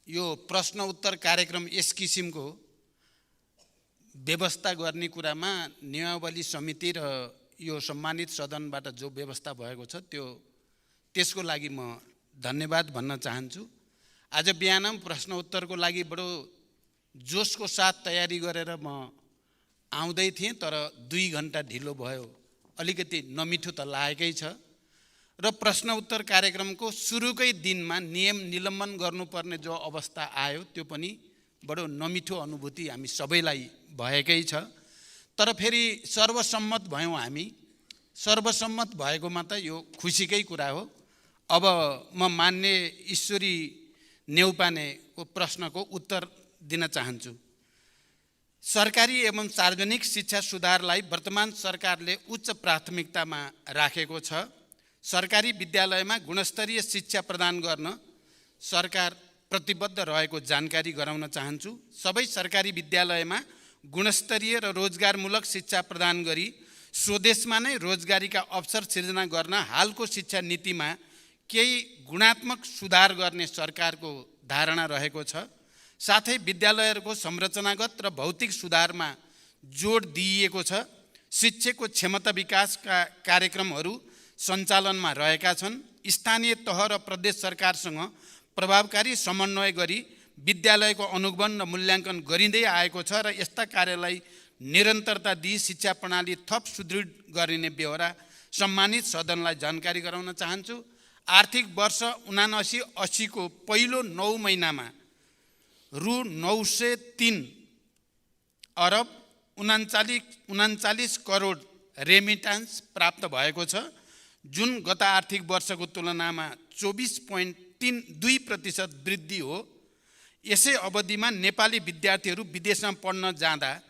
यो प्रश्न उत्तर कार्यक्रम यस किसिमको व्यवस्था गर्ने कुरामा नियमावली समिति र यो सम्मानित सदनबाट जो व्यवस्था भएको छ त्यसको लागि म धन्यवाद भन्न चाहन्छु। आज बिहान प्रश्न उत्तरको लागि बडो जोसको साथ तयारी गरेर म आउँदै थिएँ, तर 2 घण्टा ढिलो भयो। अलिकति नमिठो त लागेकै छ र प्रश्न उत्तर कार्यक्रमको सुरुकै दिनमा नियम निलम्बन गर्नुपर्ने जो अवस्था आयो त्यो पनि बडो नमिठो अनुभूति हामी सबैलाई भएकै छ। तर फेरि सर्वसम्मत भयौँ हामी। सर्वसम्मत भएकोमा त यो खुसीकै कुरा हो। अब म मान्य ईश्वरी नेउपानेको प्रश्नको उत्तर दिन चाहन्छु। सरकारी एवं सार्वजनिक शिक्षा सुधारलाई वर्तमान सरकारले उच्च प्राथमिकतामा राखेको छ। सरकारी विद्यालयमा गुणस्तरीय शिक्षा प्रदान गर्न सरकार प्रतिबद्ध रहेको जानकारी गराउन चाहन्छु। सबै सरकारी विद्यालयमा गुणस्तरीय र रोजगारमूलक शिक्षा प्रदान गरी स्वदेशमा नै रोजगारीका अवसर सिर्जना गर्न हालको शिक्षा नीतिमा केही गुणात्मक सुधार गर्ने सरकारको धारणा रहेको छ। साथै विद्यालयहरूको संरचनागत र भौतिक सुधारमा जोड दिइएको छ। शिक्षकको क्षमता विकासका कार्यक्रमहरू सञ्चालनमा रहेका छन्। स्थानीय तह र प्रदेश सरकारसँग प्रभावकारी समन्वय गरी विद्यालयको अनुगमन र मूल्याङ्कन गरिँदै आएको छ र यस्ता कार्यलाई निरन्तरता दिई शिक्षा प्रणाली थप सुदृढ गरिने बेहोरा सम्मानित सदनलाई जानकारी गराउन चाहन्छु। आर्थिक वर्ष 79-80 को पहिलो 9 महिनामा रु 903 अरब 39 करोड रेमिटान्स प्राप्त भएको छ, जुन गत आर्थिक वर्षको तुलनामा 24.2% वृद्धि हो। यसै अवधिमा नेपाली विद्यार्थीहरू विदेशमा पढ्न जाँदा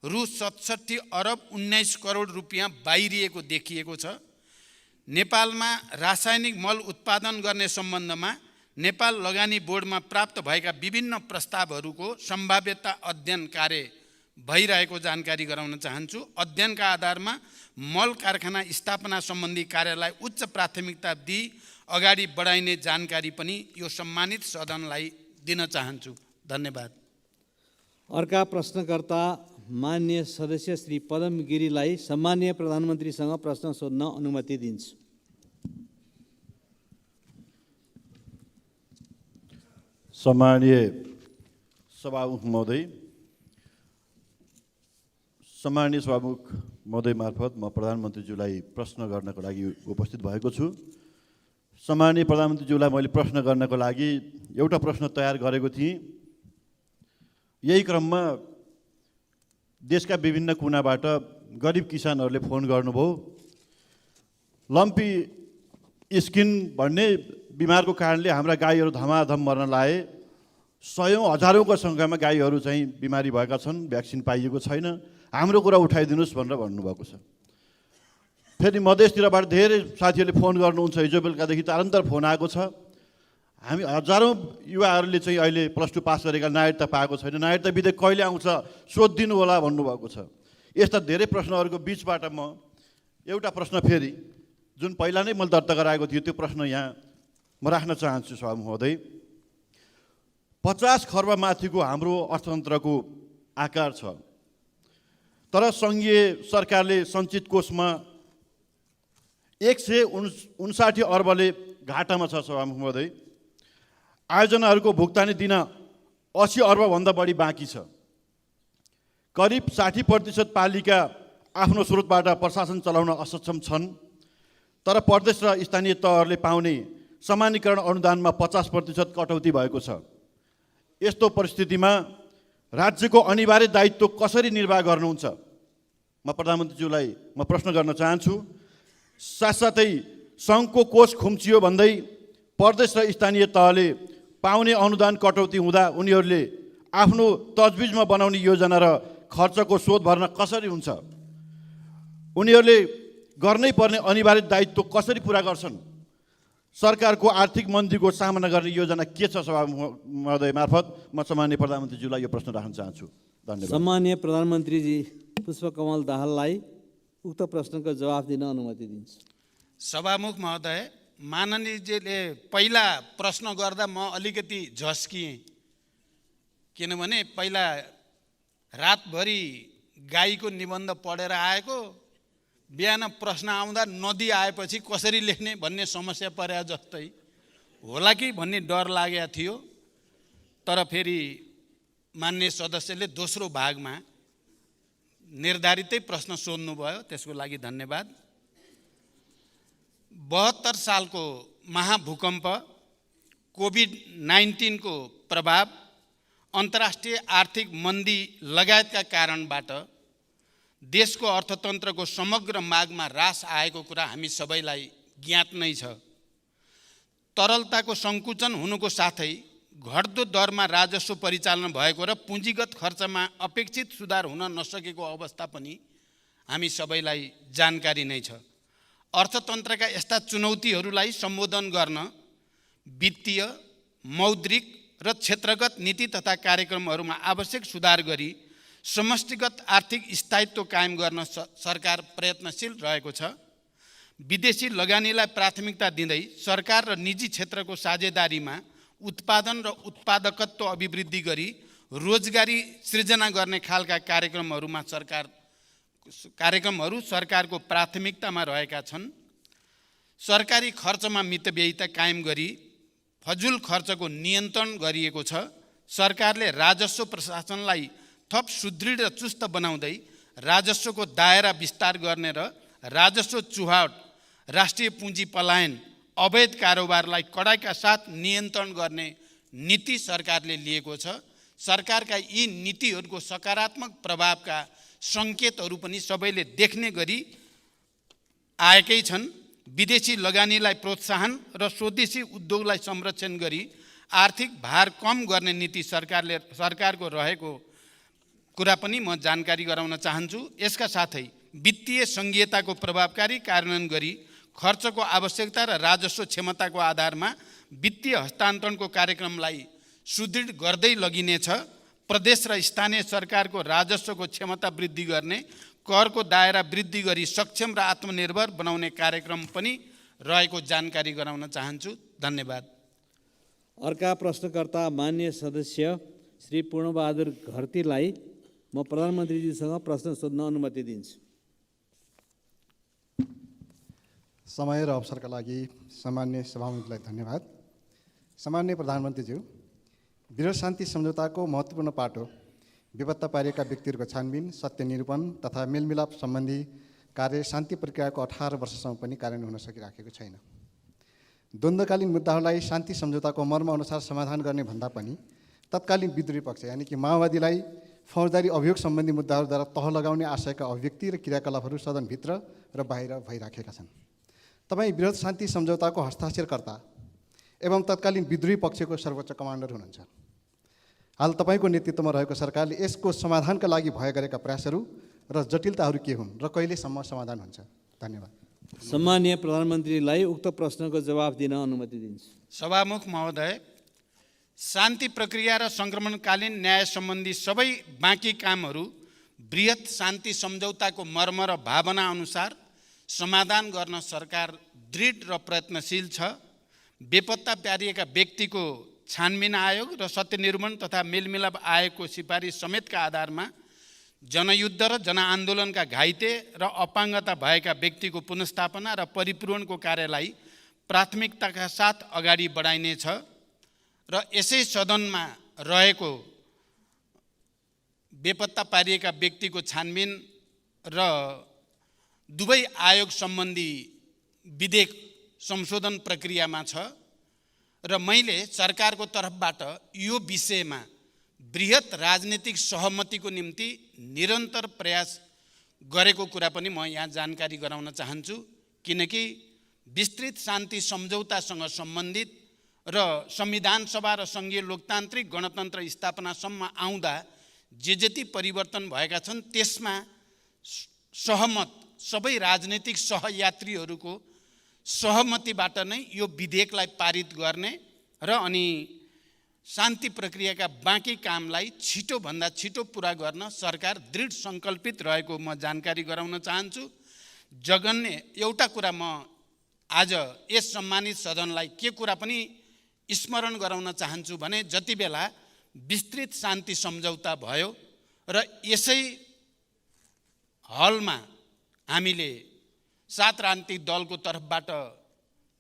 रु 67 अरब 19 करोड रुपियाँ बाहिरिएको देखिएको छ। नेपालमा रासायनिक मल उत्पादन गर्ने सम्बन्धमा नेपाल लगानी बोर्डमा प्राप्त भएका विभिन्न प्रस्तावहरूको सम्भाव्यता अध्ययन कार्य भइरहेको जानकारी गराउन चाहन्छु। अध्ययनका आधारमा मल कारखाना स्थापना सम्बन्धी कार्यलाई उच्च प्राथमिकता दिई अगाडि बढाइने जानकारी पनि यो सम्मानित सदनलाई दिन चाहन्छु। धन्यवाद। अर्का प्रश्नकर्ता मान्य सदस्य श्री पदम गिरीलाई सम्मान्य प्रधानमन्त्रीसँग प्रश्न सोध्न अनुमति दिन्छु। सम्मानीय सभामुख महोदय, सम्मानीय सभामुख महोदय मार्फत म प्रधानमन्त्रीज्यूलाई प्रश्न गर्नको लागि उपस्थित भएको छु। सम्मानीय प्रधानमन्त्रीज्यूलाई मैले प्रश्न गर्नको लागि एउटा प्रश्न तयार गरेको थिएँ। यही क्रममा देशका विभिन्न कुनाबाट गरिब किसानहरूले फोन गर्नुभयो। लम्पी स्किन भन्ने बिमारको कारणले हाम्रा गाईहरू धमाधम मर्न लागे। 100औं हजारौंको सङ्ख्यामा गाईहरू चाहिँ बिमारी भएका छन्, भ्याक्सिन पाइएको छैन। हाम्रो कुरा उठाइदिनुहोस् भनेर भन्नुभएको छ। फेरि मधेसतिरबाट धेरै साथीहरूले फोन गर्नुहुन्छ। हिजो बेलुकादेखि तारन्तर फोन आएको छ। हामी हजारौं युवाहरूले चाहिँ अहिले +2 पास गरेका नागरिकता पाएको छैन, नागरिकता विधेयक कहिले आउँछ सोधिदिनु होला भन्नुभएको छ। यस्ता धेरै प्रश्नहरूको बिचबाट म एउटा प्रश्न फेरि जुन पहिला नै मैले दर्ता गराएको थियो त्यो प्रश्न यहाँ म राख्न चाहन्छु। सभामुख महोदय, 50 खर्ब माथिको हाम्रो अर्थतन्त्रको आकार छ, तर सङ्घीय सरकारले सञ्चित कोषमा 159 अर्बले घाटामा छ। सभामुख महोदय, आयोजनाहरूको भुक्तानी दिन 80 अर्बभन्दा बढी बाँकी छ। करिब 60% पालिका आफ्नो स्रोतबाट प्रशासन चलाउन असक्षम छन्, तर प्रदेश र स्थानीय तहहरूले पाउने समानीकरण अनुदानमा 50% कटौती भएको छ। यस्तो परिस्थितिमा राज्यको अनिवार्य दायित्व कसरी निर्वाह गर्नुहुन्छ? म प्रधानमन्त्रीज्यूलाई म प्रश्न गर्न चाहन्छु। साथसाथै सङ्घको कोष खुम्चियो भन्दै प्रदेश र स्थानीय तहले पाउने अनुदान कटौती हुँदा उनीहरूले आफ्नो तजविजमा बनाउने योजना र खर्चको स्रोत भर्न कसरी हुन्छ? उनीहरूले गर्नै पर्ने अनिवार्य दायित्व कसरी पुरा गर्छन्? सरकारको आर्थिक मन्दीको सामना गर्ने योजना के छ? सभामुख महोदय मार्फत म सम्माननीय प्रधानमन्त्रीज्यूलाई यो प्रश्न राख्न चाहन्छु। धन्यवाद। सम्माननीय प्रधानमन्त्रीजी पुष्पकमल दाहाललाई उक्त प्रश्नको जवाफ दिन अनुमति दिन्छु। सभामुख महोदय, माननीयजीले पहिला प्रश्न गर्दा म अलिकति झस्किएँ। किनभने पहिला रातभरि गाईको निबन्ध पढेर आएको, बिहान प्रश्न आउँदा नदी आएपछि कसरी लेख्ने भन्ने समस्या परे जस्तै होला कि भन्ने डर लागेको थियो। तर फेरि मान्य सदस्यले दोस्रो भागमा निर्धारितै प्रश्न सोध्नुभयो, त्यसको लागि धन्यवाद। 72 सालको महाभूकम्प, कोभिड-19 को प्रभाव, अन्तर्राष्ट्रिय आर्थिक मन्दी लगायतका कारणबाट देशको अर्थतन्त्रको समग्र मागमा ह्रास आएको कुरा हामी सबैलाई ज्ञात नै छ। तरलताको सङ्कुचन हुनुको साथै घट्दो दरमा राजस्व परिचालन भएको र पुँजीगत खर्चमा अपेक्षित सुधार हुन नसकेको अवस्था पनि हामी सबैलाई जानकारी नै छ। अर्थतन्त्रका यस्ता चुनौतीहरूलाई सम्बोधन गर्न वित्तीय, मौद्रिक र क्षेत्रगत नीति तथा कार्यक्रमहरूमा आवश्यक सुधार गरी समष्टिगत आर्थिक स्थायित्व कायम गर्न सरकार प्रयत्नशील रहेको छ। विदेशी लगानीलाई प्राथमिकता दिँदै सरकार र निजी क्षेत्रको साझेदारीमा उत्पादन र उत्पादकत्व अभिवृद्धि गरी रोजगारी सृजना गर्ने खालका कार्यक्रमहरू सरकारको प्राथमिकतामा रहेका छन्। सरकारी खर्चमा मितव्ययिता कायम गरी फजुल खर्चको नियन्त्रण गरिएको छ। सरकारले राजस्व प्रशासनलाई थप सुदृढ र चुस्त बनाउँदै राजस्वको दायरा विस्तार गर्ने र राजस्व चुहावट, राष्ट्रिय पुँजी पलायन, अवैध कारोबारलाई कडाइका साथ नियन्त्रण गर्ने नीति सरकारले लिएको छ। सरकारका यी नीतिहरूको सकारात्मक प्रभावका सङ्केतहरू पनि सबैले देख्ने गरी आएकै छन्। विदेशी लगानीलाई प्रोत्साहन र स्वदेशी उद्योगलाई संरक्षण गरी आर्थिक भार कम गर्ने नीति सरकारको रहेको कुरा पनि म जानकारी गराउन चाहन्छु। यसका साथै वित्तीय संघीयताको प्रभावकारी कार्यान्वयन गरी खर्चको आवश्यकता र राजस्व क्षमताको आधारमा वित्तीय हस्तान्तरणको कार्यक्रमलाई सुदृढ गर्दै लगिनेछ। प्रदेश र स्थानीय सरकारको राजस्वको क्षमता वृद्धि गर्ने, करको दायरा वृद्धि गरी सक्षम र आत्मनिर्भर बनाउने कार्यक्रम पनि रहेको जानकारी गराउन चाहन्छु। धन्यवाद। अर्का प्रश्नकर्ता मान्य सदस्य श्री पूर्णबहादुर घरतीलाई म प्रधानमन्त्रीजीसँग प्रश्न सोध्न अनुमति दिन्छु। समय र अवसरका लागि सामान्य सभामुखलाई धन्यवाद। सामान्य प्रधानमन्त्रीज्यू, विरोध शान्ति सम्झौताको महत्त्वपूर्ण पाटो बेपत्ता पारिएका व्यक्तिहरूको छानबिन, सत्य निरूपण तथा मेलमिलाप सम्बन्धी कार्य शान्ति प्रक्रियाको 18 वर्षसम्म पनि कार्यान्वयन हुन सकिराखेको छैन। द्वन्द्वकालीन मुद्दाहरूलाई शान्ति सम्झौताको मर्मअनुसार समाधान गर्ने भन्दा पनि तत्कालीन विद्रोही पक्ष यानि कि माओवादीलाई फौजदारी अभियोग सम्बन्धी मुद्दाहरूद्वारा तह लगाउने आशयका अभिव्यक्ति र क्रियाकलापहरू सदनभित्र र बाहिर भइराखेका छन्। तपाईँ विरोध शान्ति सम्झौताको हस्ताक्षरकर्ता एवं तत्कालीन विद्रोही पक्षको सर्वोच्च कमान्डर हुनुहुन्छ। हाल तपाईँको नेतृत्वमा रहेको सरकारले यसको समाधानका लागि भए गरेका प्रयासहरू र जटिलताहरू के हुन् र कहिलेसम्म समाधान हुन्छ? धन्यवाद। सम्माननीय प्रधानमन्त्रीलाई उक्त प्रश्नको जवाफ दिन अनुमति दिन्छु। सभामुख महोदय, शान्ति प्रक्रिया र सङ्क्रमणकालीन न्याय सम्बन्धी सबै बाँकी कामहरू बृहत शान्ति सम्झौताको मर्म र भावना अनुसार समाधान गर्न सरकार दृढ र प्रयत्नशील छ। बेपत्ता पारिएका व्यक्तिको छानबिन आयोग र सत्य निरूपण तथा मेलमिलाप आयोगको सिफारिस समेतका आधारमा जनयुद्ध र जनआन्दोलनका घाइते र अपाङ्गता भएका व्यक्तिको पुनर्स्थापना र परिपूरणको कार्यलाई प्राथमिकताका साथ अगाडि बढाइनेछ र यसै सदनमा रहेको बेपत्ता पारिएका व्यक्तिको छानबिन र दुवै आयोग सम्बन्धी विधेयक संशोधन प्रक्रियामा छ र मैले सरकारको तर्फबाट यो विषयमा बृहत राजनीतिक सहमतिको निम्ति निरन्तर प्रयास गरेको कुरा पनि म यहाँ जानकारी गराउन चाहन्छु। किनकि विस्तृत शान्ति सम्झौतासँग सम्बन्धित र संविधान सभा र सङ्घीय लोकतान्त्रिक गणतन्त्र स्थापनासम्म आउँदा जे जति परिवर्तन भएका छन् त्यसमा सहमत सबै राजनीतिक सहयात्रीहरूको सहमतिबाट नै यो विधेयकलाई पारित गर्ने र अनि शान्ति प्रक्रियाका बाँकी कामलाई छिटोभन्दा छिटो पुरा गर्न सरकार दृढ सङ्कल्पित रहेको म जानकारी गराउन चाहन्छु। जगन्य एउटा कुरा म आज यस सम्मानित सदनलाई के कुरा पनि स्मरण गराउन चाहन्छु भने जति बेला विस्तृत शान्ति सम्झौता भयो र यसै हलमा हामीले 7 राजनीतिक दलको तर्फबाट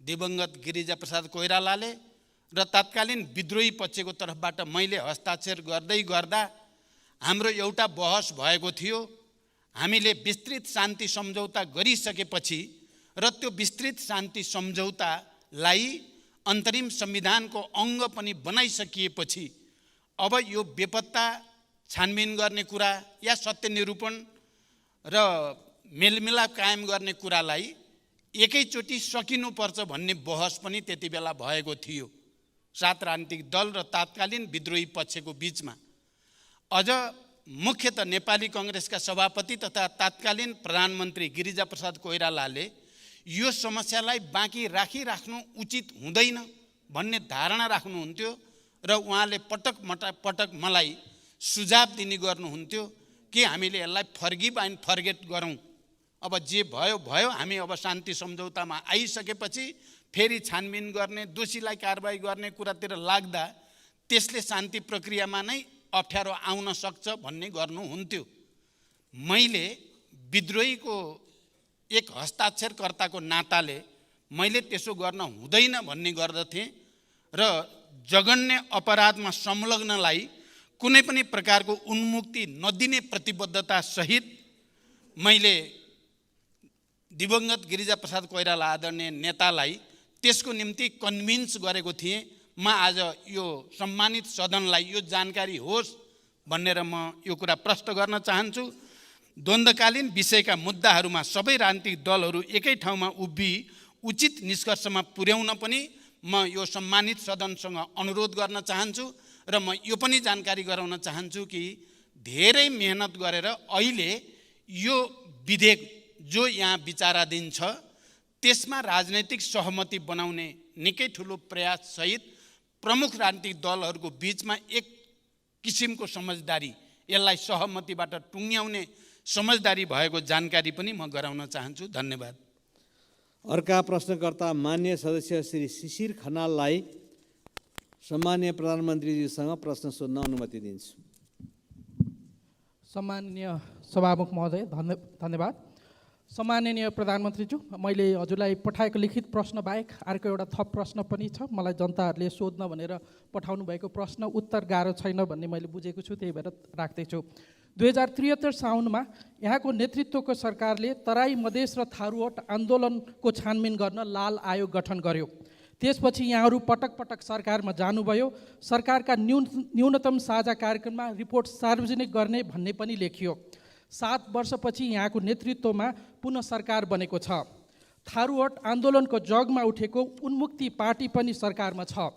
दिवंगत गिरिजाप्रसाद कोइरालाले र तत्कालीन विद्रोही पक्षको तर्फबाट मैले हस्ताक्षर गर्दै गर्दा हाम्रो एउटा बहस भएको थियो। हामीले विस्तृत शान्ति सम्झौता गरिसकेपछि र त्यो विस्तृत शान्ति सम्झौतालाई अन्तरिम संविधानको अङ्ग पनि बनाइसकिएपछि अब यो बेपत्ता छानबिन गर्ने कुरा या सत्य निरूपण र मेलमिलाप कायम गर्ने कुरालाई एकैचोटि सकिनुपर्छ भन्ने बहस पनि त्यति बेला भएको थियो 7 राजनीतिक दल र तत्कालीन विद्रोही पक्षको बीचमा। अझ मुख्यतः नेपाली कांग्रेसका सभापति तथा तत्कालीन प्रधानमन्त्री गिरिजाप्रसाद कोइरालाले यो समस्यालाई बाँकी राखिराख्नु उचित हुँदैन भन्ने धारणा राख्नुहुन्थ्यो र उहाँले पटक मलाई सुझाव दिने गर्नुहुन्थ्यो कि हामीले यसलाई फर्गिभ एन्ड फर्गेट गरौँ। अब जे भयो भयो, हामी अब शान्ति सम्झौतामा आइसकेपछि फेरि छानबिन गर्ने, दोषीलाई कारबाही गर्ने कुरातिर लाग्दा त्यसले शान्ति प्रक्रियामा नै अप्ठ्यारो आउन सक्छ भन्ने गर्नुहुन्थ्यो। मैले विद्रोहीको एक हस्ताक्षरकर्ताको नाताले मैले त्यसो गर्न हुँदैन भन्ने गर्दथेँ र जघन्य अपराधमा संलग्नलाई कुनै पनि प्रकारको उन्मुक्ति नदिने प्रतिबद्धता सहित मैले दिवंगत गिरिजाप्रसाद कोइराला आदरणीय नेतालाई त्यसको निम्ति कन्भिन्स गरेको थिएँ। म आज यो सम्मानित सदनलाई यो जानकारी होस् भनेर म यो कुरा प्रश्न गर्न चाहन्छु। द्वन्द्वकालीन विषयका मुद्दाहरूमा सबै राजनीतिक दलहरू एकै ठाउँमा उभिई उचित निष्कर्षमा पुर्याउन पनि म यो सम्मानित सदनसँग अनुरोध गर्न चाहन्छु र म यो पनि जानकारी गराउन चाहन्छु कि धेरै मेहनत गरेर अहिले यो विधेयक जो यहाँ विचाराधीन छ त्यसमा राजनैतिक सहमति बनाउने निकै ठुलो प्रयास सहित प्रमुख राजनीतिक दलहरूको बीचमा एक किसिमको समझदारी, यसलाई सहमतिबाट टुङ्ग्याउने समझदारी भएको जानकारी पनि म गराउन चाहन्छु। धन्यवाद। अर्का प्रश्नकर्ता मान्य सदस्य श्री शिशिर खनाललाई सम्मान्य प्रधानमन्त्रीजीसँग प्रश्न सोध्न अनुमति दिन्छु। सम्माननीय सभामुख महोदय, धन्यवाद। सम्माननीय प्रधानमन्त्रीज्यू, मैले हजुरलाई पठाएको लिखित प्रश्न बाहेक अर्को एउटा थप प्रश्न पनि छ। मलाई जनताहरूले सोध्न भनेर पठाउनु भएको प्रश्न उत्तर गाह्रो छैन भन्ने मैले बुझेको छु, त्यही भएर राख्दैछु। 2073 साउनमा यहाँको नेतृत्वको सरकारले तराई मधेस र थारूवट आन्दोलनको छानबिन गर्न लाल आयोग गठन गर्यो। त्यसपछि यहाँहरू पटक पटक सरकारमा जानुभयो। सरकारका न्यूनतम साझा कार्यक्रममा रिपोर्ट सार्वजनिक गर्ने भन्ने पनि लेखियो। 7 वर्षपछि यहाँको नेतृत्वमा पुनः सरकार बनेको छ। थारूवट आन्दोलनको जगमा उठेको उन्मुक्ति पार्टी पनि सरकारमा छ।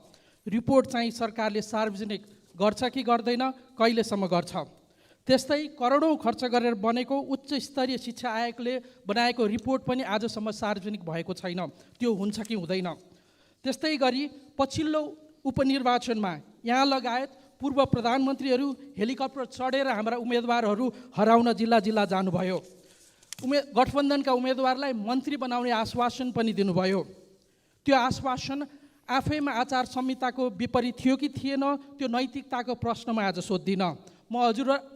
रिपोर्ट चाहिँ सरकारले सार्वजनिक गर्छ कि गर्दैन, कहिलेसम्म गर्छ? त्यस्तै करोडौँ खर्च गरेर बनेको उच्च स्तरीय शिक्षा आयोगले बनाएको रिपोर्ट पनि आजसम्म सार्वजनिक भएको छैन, त्यो हुन्छ कि हुँदैन? त्यस्तै गरी पछिल्लो उपनिर्वाचनमा यहाँ लगायत पूर्व प्रधानमन्त्रीहरू हेलिकप्टर चढेर हाम्रा उम्मेदवारहरू हराउन जिल्ला जिल्ला जानुभयो। गठबन्धनका उम्मेदवारलाई मन्त्री बनाउने आश्वासन पनि दिनुभयो। त्यो आश्वासन आफैमा आचार संहिताको विपरीत थियो कि थिएन, त्यो नैतिकताको प्रश्न म आज सोध्दिनँ। म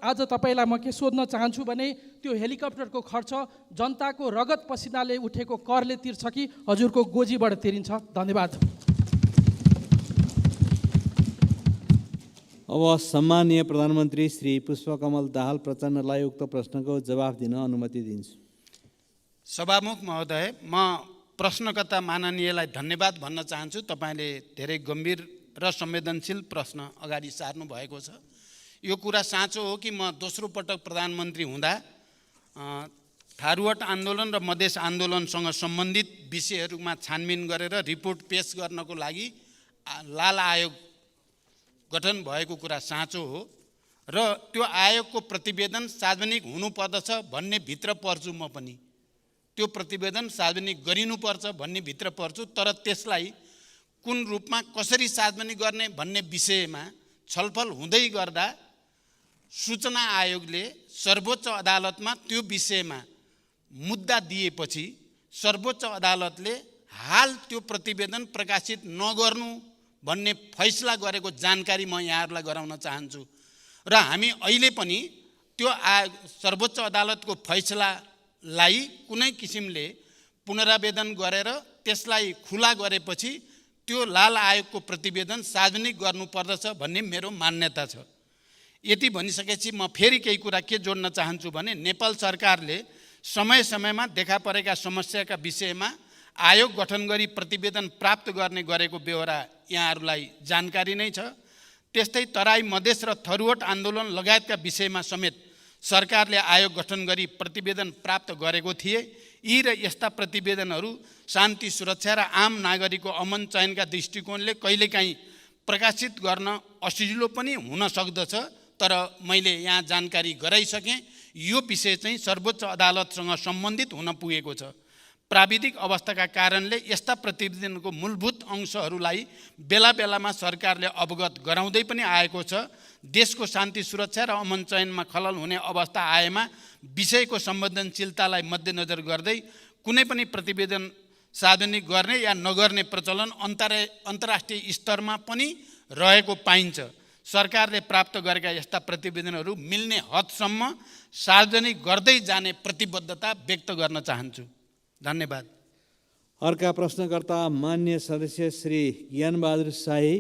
आज तपाईँलाई म के सोध्न चाहन्छु भने त्यो हेलिकप्टरको खर्च जनताको रगत पसिनाले उठेको करले तिर्छ कि हजुरको गोजीबाट तिरिन्छ? धन्यवाद। अब सम्माननीय प्रधानमन्त्री श्री पुष्पकमल दाहाल प्रचण्डलाई उक्त प्रश्नको जवाफ दिन अनुमति दिन्छु। सभामुख महोदय, म प्रश्नकर्ता माननीयलाई धन्यवाद भन्न चाहन्छु। तपाईँले धेरै गम्भीर र संवेदनशील प्रश्न अगाडि सार्नु भएको छ। यो कुरा साँचो हो कि म दोस्रो पटक प्रधानमन्त्री हुँदा थारूवट आन्दोलन र मधेस आन्दोलनसँग सम्बन्धित विषयहरूमा छानबिन गरेर रिपोर्ट पेश गर्नको लागि लाल आयोग गठन भएको कुरा साँचो हो र त्यो आयोगको प्रतिवेदन सार्वजनिक हुनुपर्दछ भन्ने भित्र पर्छु। म पनि त्यो प्रतिवेदन सार्वजनिक गरिनुपर्छ भन्ने भित्र पर्छु, तर त्यसलाई कुन रूपमा कसरी सार्वजनिक गर्ने भन्ने विषयमा छलफल हुँदै गर्दा सूचना आयोगले सर्वोच्च अदालतमा त्यो विषयमा मुद्दा दिएपछि सर्वोच्च अदालतले हाल त्यो प्रतिवेदन प्रकाशित नगर्नु भन्ने फैसला गरेको जानकारी म यहाँहरूलाई गराउन चाहन्छु। र हामी अहिले पनि त्यो सर्वोच्च अदालतको फैसलालाई कुनै किसिमले पुनरावेदन गरेर त्यसलाई खुला गरेपछि त्यो लाल आयोगको प्रतिवेदन सार्वजनिक गर्नुपर्दछ भन्ने मेरो मान्यता छ। यति भनिसकेपछि म फेरि केही कुरा के जोड्न चाहन्छु भने नेपाल सरकारले समय समयमा देखा परेका समस्याका विषयमा आयोग गठन गरी प्रतिवेदन प्राप्त गर्ने गरेको बेहोरा यहाँहरूलाई जानकारी नै छ। त्यस्तै तराई मधेस र थरुवट आन्दोलन लगायतका विषयमा समेत सरकारले आयोग गठन गरी प्रतिवेदन प्राप्त गरेको थिए। यी र यस्ता प्रतिवेदनहरू शान्ति सुरक्षा र आम नागरिकको अमन चयनका दृष्टिकोणले कहिलेकाहीँ प्रकाशित गर्न असजिलो पनि हुन सक्दछ। तर मैले यहाँ जानकारी गराइसकेँ, यो विषय चाहिँ सर्वोच्च अदालतसँग सम्बन्धित हुन पुगेको छ। प्राविधिक अवस्थाका कारणले यस्ता प्रतिवेदनको मूलभूत अंशहरूलाई बेला बेलामा सरकारले अवगत गराउँदै पनि आएको छ। देशको शान्ति सुरक्षा र अमन चयनमा खलल हुने अवस्था आएमा विषयको संवेदनशीलतालाई मध्यनजर गर्दै कुनै पनि प्रतिवेदन सार्वजनिक गर्ने या नगर्ने प्रचलन अन्तर्राष्ट्रिय स्तरमा पनि रहेको पाइन्छ। सरकारले प्राप्त गरेका यस्ता प्रतिवेदनहरू मिल्ने हदसम्म सार्वजनिक गर्दै जाने प्रतिबद्धता व्यक्त गर्न चाहन्छु। धन्यवाद। अर्का प्रश्नकर्ता मान्य सदस्य श्री ज्ञानबहादुर शाही,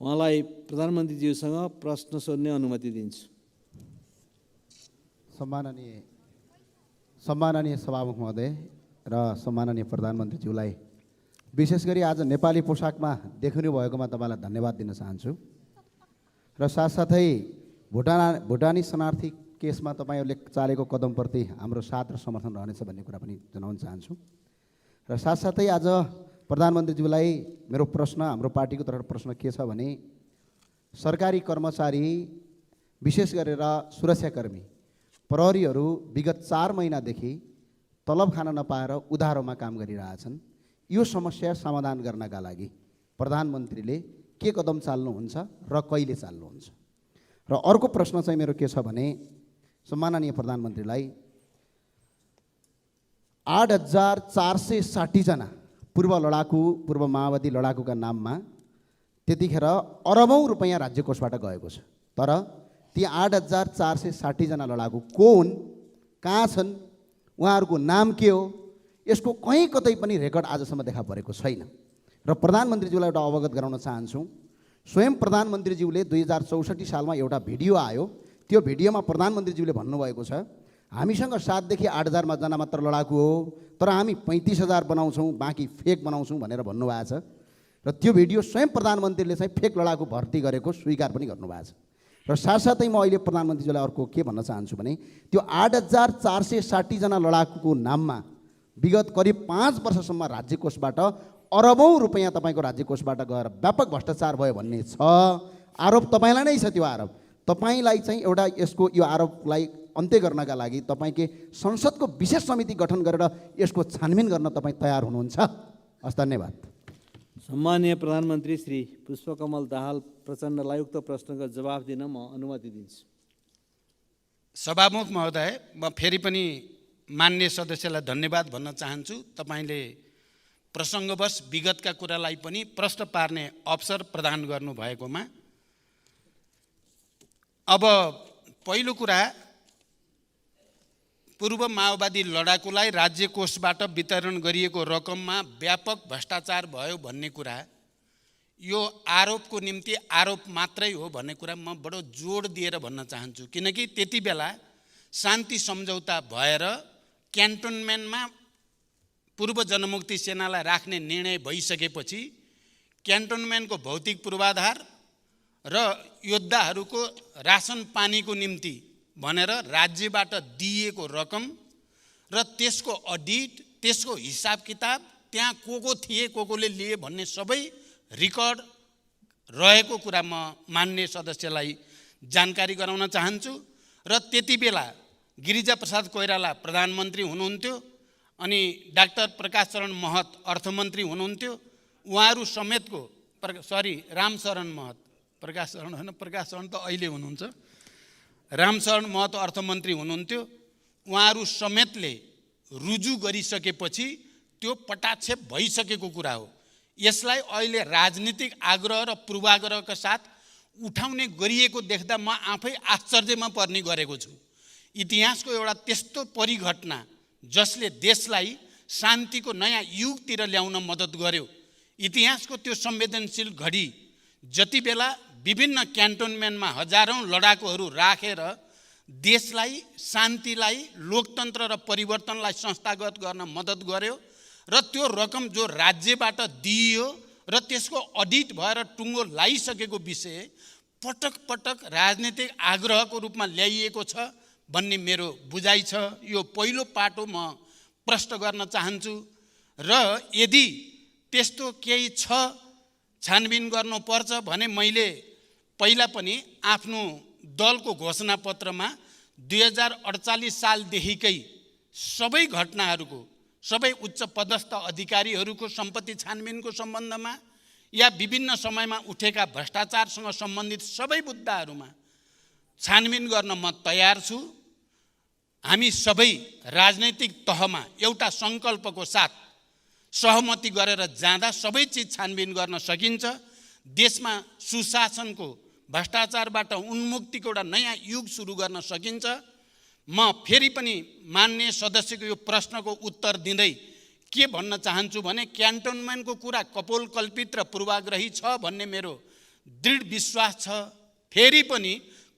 उहाँलाई प्रधानमन्त्रीज्यूसँग प्रश्न सोध्ने अनुमति दिन्छु। सम्माननीय सभामुख महोदय र सम्माननीय प्रधानमन्त्रीज्यूलाई विशेष गरी आज नेपाली पोसाकमा देखिनु भएकोमा तपाईँलाई धन्यवाद दिन चाहन्छु। र साथसाथै भुटानी शरणार्थी केसमा तपाईँहरूले चालेको कदमप्रति हाम्रो साथ र समर्थन रहनेछ भन्ने कुरा पनि जनाउन चाहन्छु। र साथसाथै आज प्रधानमन्त्रीज्यूलाई मेरो प्रश्न, हाम्रो पार्टीको तर्फबाट प्रश्न के छ भने, सरकारी कर्मचारी विशेष गरेर सुरक्षाकर्मी प्रहरीहरू विगत 4 महिनादेखि तलब खान नपाएर उधारोमा काम गरिरहेछन्। यो समस्या समाधान गर्नका लागि प्रधानमन्त्रीले के कदम चाल्नुहुन्छ र कहिले चाल्नुहुन्छ? र अर्को प्रश्न चाहिँ मेरो के छ भने, सम्माननीय प्रधानमन्त्रीलाई 8,460 जना पूर्व माओवादी लडाकुका नाममा त्यतिखेर अरबौं रुपैयाँ राज्य कोषबाट गएको छ। तर ती 8,460 जना लडाकु को हुन्, कहाँ छन्, उहाँहरूको नाम के हो, यसको कहीँ कतै पनि रेकर्ड आजसम्म देखा परेको छैन। र प्रधानमन्त्रीज्यूलाई एउटा अवगत गराउन चाहन्छु, स्वयं प्रधानमन्त्रीज्यूले 2064 सालमा एउटा भिडियो आयो। त्यो भिडियोमा प्रधानमन्त्रीज्यूले भन्नुभएको छ, हामीसँग 7 देखि 8,000 जना मात्र लडाकु हो, तर हामी 35,000 बनाउँछौँ, बाँकी फेक बनाउँछौँ भनेर भन्नुभएको छ। र त्यो भिडियो स्वयं प्रधानमन्त्रीले चाहिँ फेक लडाकु भर्ती गरेको स्वीकार पनि गर्नुभएको छ। र साथसाथै म अहिले प्रधानमन्त्रीज्यूलाई अर्को के भन्न चाहन्छु भने, त्यो 8,460 जना लडाकुको नाममा विगत करिब 5 वर्षसम्म राज्य कोषबाट अरबौं रुपैयाँ तपाईँको राज्य कोषबाट गएर व्यापक भ्रष्टाचार भयो भन्ने छ आरोप। तपाईँलाई नै छ त्यो आरोप। तपाईँलाई चाहिँ एउटा यसको यो आरोपलाई अन्त्य गर्नका लागि तपाईँकै संसदको विशेष समिति गठन गरेर यसको छानबिन गर्न तपाईँ तयार हुनुहुन्छ? हस्, धन्यवाद। सम्माननीय प्रधानमन्त्री श्री पुष्पकमल दाहाल प्रचण्डलाई उक्त प्रश्नको जवाफ दिन म अनुमति दिन्छु। सभामुख महोदय, म फेरि पनि मान्य सदस्यलाई धन्यवाद भन्न चाहन्छु। तपाईँले प्रसङ्गवश विगतका कुरालाई पनि प्रश्न पार्ने अवसर प्रदान गर्नुभएकोमा। अब पहिलो कुरा, पूर्व माओवादी लडाकुलाई राज्य कोषबाट वितरण गरिएको रकममा व्यापक भ्रष्टाचार भयो भन्ने कुरा, यो आरोपको निम्ति आरोप मात्रै हो भन्ने कुरा म बडो जोड दिएर भन्न चाहन्छु। किनकि त्यति बेला शान्ति सम्झौता भएर क्यान्टोनमेन्टमा पूर्व जनमुक्ति सेनालाई राख्ने निर्णय भइसकेपछि क्यान्टोनमेन्टको भौतिक पूर्वाधार र योद्धाहरूको रासन पानीको निम्ति भनेर राज्यबाट दिइएको रकम र त्यसको अडिट, त्यसको हिसाब किताब, त्यहाँ को थिए, कोले लिए भन्ने सबै रेकर्ड रहेको कुरा म मान्य सदस्यलाई जानकारी गराउन चाहन्छु। र त्यति बेला गिरिजाप्रसाद कोइराला प्रधानमन्त्री हुनुहुन्थ्यो अनि डाक्टर प्रकाश शरण महत अर्थमन्त्री हुनुहुन्थ्यो। उहाँहरू समेतको रामशरण महत, प्रकाश शरण होइन, प्रकाश शरण त अहिले हुनुहुन्छ, रामशरण महत अर्थमन्त्री हुनुहुन्थ्यो। उहाँहरू समेतले रुजु गरिसकेपछि त्यो पटाक्षेप भइसकेको कुरा हो। यसलाई अहिले राजनीतिक आग्रह र पूर्वाग्रहका साथ उठाउने गरिएको देख्दा म आफै आश्चर्यमा पर्ने गरेको छु। इतिहासको एउटा त्यस्तो परिघटना जसले देशलाई शान्तिको नयाँ युगतिर ल्याउन मद्दत गर्यो। इतिहासको त्यो संवेदनशील घडी जति बेला विभिन्न क्यान्टोनमेन्टमा हजारौं लडाकुहरू राखेर देशलाई, शान्तिलाई, लोकतन्त्र र परिवर्तनलाई संस्थागत गर्न मद्दत गर्यो र त्यो रकम जो राज्यबाट दिइयो र त्यसको अडिट भएर टुङ्गो लागिसकेको विषय पटक पटक राजनीतिक आग्रहको रूपमा ल्याइएको छ भन्ने मेरो बुझाइ छ। यो पहिलो पाटो म प्रश्न गर्न चाहन्छु र यदि त्यस्तो केही छ छानबिन गर्नुपर्छ भने मैले पहिला पनि आफ्नो दलको घोषणापत्रमा 2048 सालदेखिकै सबै घटनाहरूको, सबै उच्च पदस्थ अधिकारीहरूको सम्पत्ति छानबिनको सम्बन्धमा या विभिन्न समयमा उठेका भ्रष्टाचारसँग सम्बन्धित सबै मुद्दाहरूमा छानबिन गर्न म तयार छु। हामी सबै राजनैतिक तहमा एउटा सङ्कल्पको साथ सहमति गरेर जाँदा सबै चिज छानबिन गर्न सकिन्छ। देशमा सुशासनको, भ्रष्टाचारबाट उन्मुक्तिको एउटा नयाँ युग सुरु गर्न सकिन्छ। म फेरि पनि माननीय सदस्यको यो प्रश्नको उत्तर दिँदै के भन्न चाहन्छु भने क्यान्टोनमेन्टको कुरा कपोलकल्पित र पूर्वाग्रही छ भन्ने मेरो दृढ विश्वास छ। फेरि पनि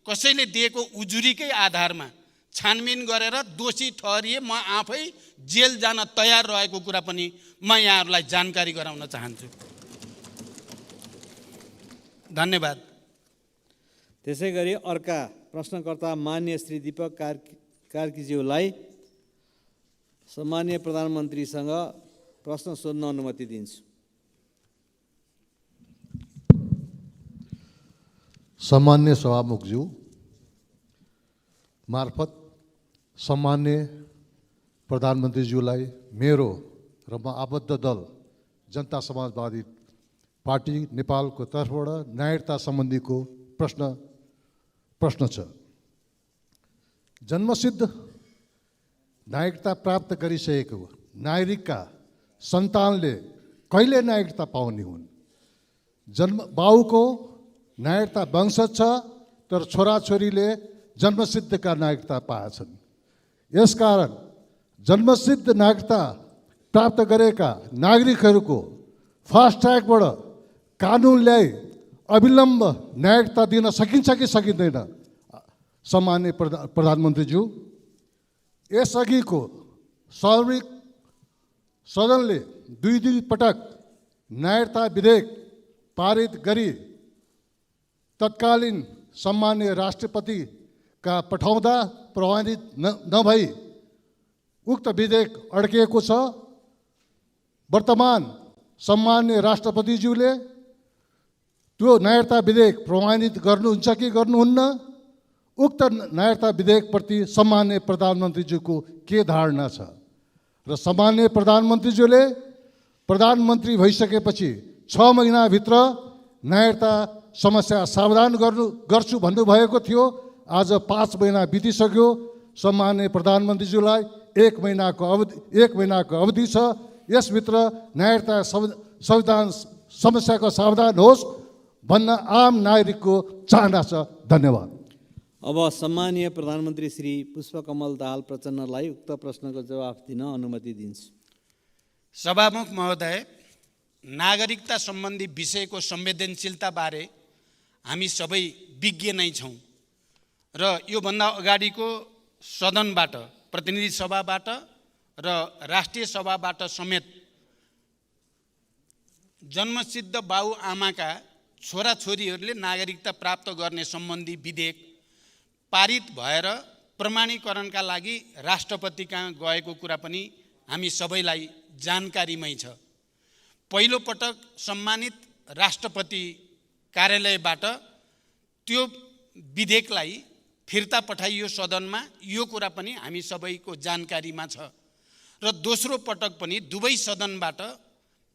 कसैले दिएको उजुरीकै आधारमा छानबिन गरेर दोषी ठहरिए म आफै जेल जान तयार रहेको कुरा पनि म यहाँहरूलाई जानकारी गराउन चाहन्छु। धन्यवाद। त्यसै गरी अर्का प्रश्नकर्ता माननीय श्री दीपक कार्कीज्यूलाई सम्माननीय प्रधानमन्त्रीसँग प्रश्न सोध्न अनुमति दिन्छु। सम्मान्य सभामुखज्यू मार्फत सम्मान्य प्रधानमन्त्रीज्यूलाई मेरो र म आबद्ध दल जनता समाजवादी पार्टी नेपालको तर्फबाट नागरिकता सम्बन्धीको प्रश्न छ। जन्मसिद्ध नागरिकता प्राप्त गरिसकेको नागरिकका सन्तानले कहिले नागरिकता पाउने हुन्? बाउको नागरिकता वंशज छ तर छोराछोरीले जन्मसिद्धका नागरिकता पाएछन्। यसकारण जन्मसिद्ध नागरिकता प्राप्त गरेका नागरिकहरूको फास्ट ट्र्याकबाट कानुन ल्याई अविलम्ब नागरिकता दिन सकिन्छ कि सकिँदैन? सम्माननीय प्रधानमन्त्रीज्यू, यसअघिको सार्वजनिक सदनले दुई पटक नागरिकता विधेयक पारित गरी तत्कालीन सम्माननीय राष्ट्रपतिका पठाउँदा प्रभावित नभई उक्त विधेयक अड्किएको छ। वर्तमान सम्माननीय राष्ट्रपतिज्यूले त्यो नागरिकता विधेयक प्रमाणित गर्नुहुन्छ कि गर्नुहुन्न? उक्त नागरिकता विधेयकप्रति सम्माननीय प्रधानमन्त्रीज्यूको के धारणा छ? र सम्माननीय प्रधानमन्त्रीज्यूले प्रधानमन्त्री भइसकेपछि 6 महिनाभित्र नागरिकता समस्या समाधान गर्छु भन्नुभएको थियो। आज 5 महिना बितिसक्यो। सम्माननीय प्रधानमन्त्रीज्यूलाई 1 महिनाको अवधि छ। यसभित्र नागरिकता संविधान समस्याको समाधान होस् भन्न आम नागरिकको चाहना छ। धन्यवाद। अब सम्मानीय प्रधानमन्त्री श्री पुष्पकमल दाहाल प्रचण्डलाई उक्त प्रश्नको जवाफ दिन अनुमति दिन्छु। सभामुख महोदय, नागरिकता सम्बन्धी विषयको संवेदनशीलता बारे हामी सबै विज्ञ नै छौँ र योभन्दा अगाडिको सदनबाट, प्रतिनिधि सभाबाट र राष्ट्रिय सभाबाट समेत जन्मसिद्ध बाबुआमाका छोराछोरीहरूले नागरिकता प्राप्त गर्ने सम्बन्धी विधेयक पारित भएर प्रमाणीकरणका लागि राष्ट्रपति कहाँ गएको कुरा पनि हामी सबैलाई जानकारीमै छ। पहिलो पटक सम्मानित राष्ट्रपति कार्यालयबाट त्यो विधेयकलाई फिर्ता पठाइयो सदनमा, यो कुरा पनि हामी सबैको जानकारीमा छ। र दोस्रो पटक पनि दुवै सदनबाट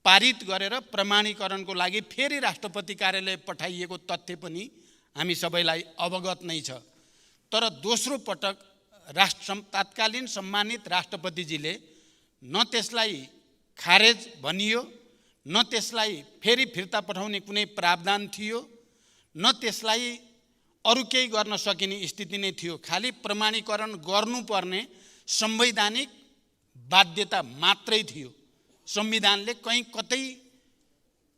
पारित गरेर प्रमाणीकरणको लागि फेरि राष्ट्रपति कार्यालय पठाइएको तथ्य पनि हामी सबैलाई अवगत नै छ। तर दोस्रो पटक तत्कालीन सम्मानित राष्ट्रपतिजीले न त्यसलाई खारेज भनियो न त्यसलाई फेरि फिर्ता पठाउने कुनै प्रावधान थियो, न त्यसलाई अरू केही गर्न सकिने स्थिति नै थियो। खालि प्रमाणीकरण गर्नुपर्ने संवैधानिक बाध्यता मात्रै थियो। संविधानले कहीँ कतै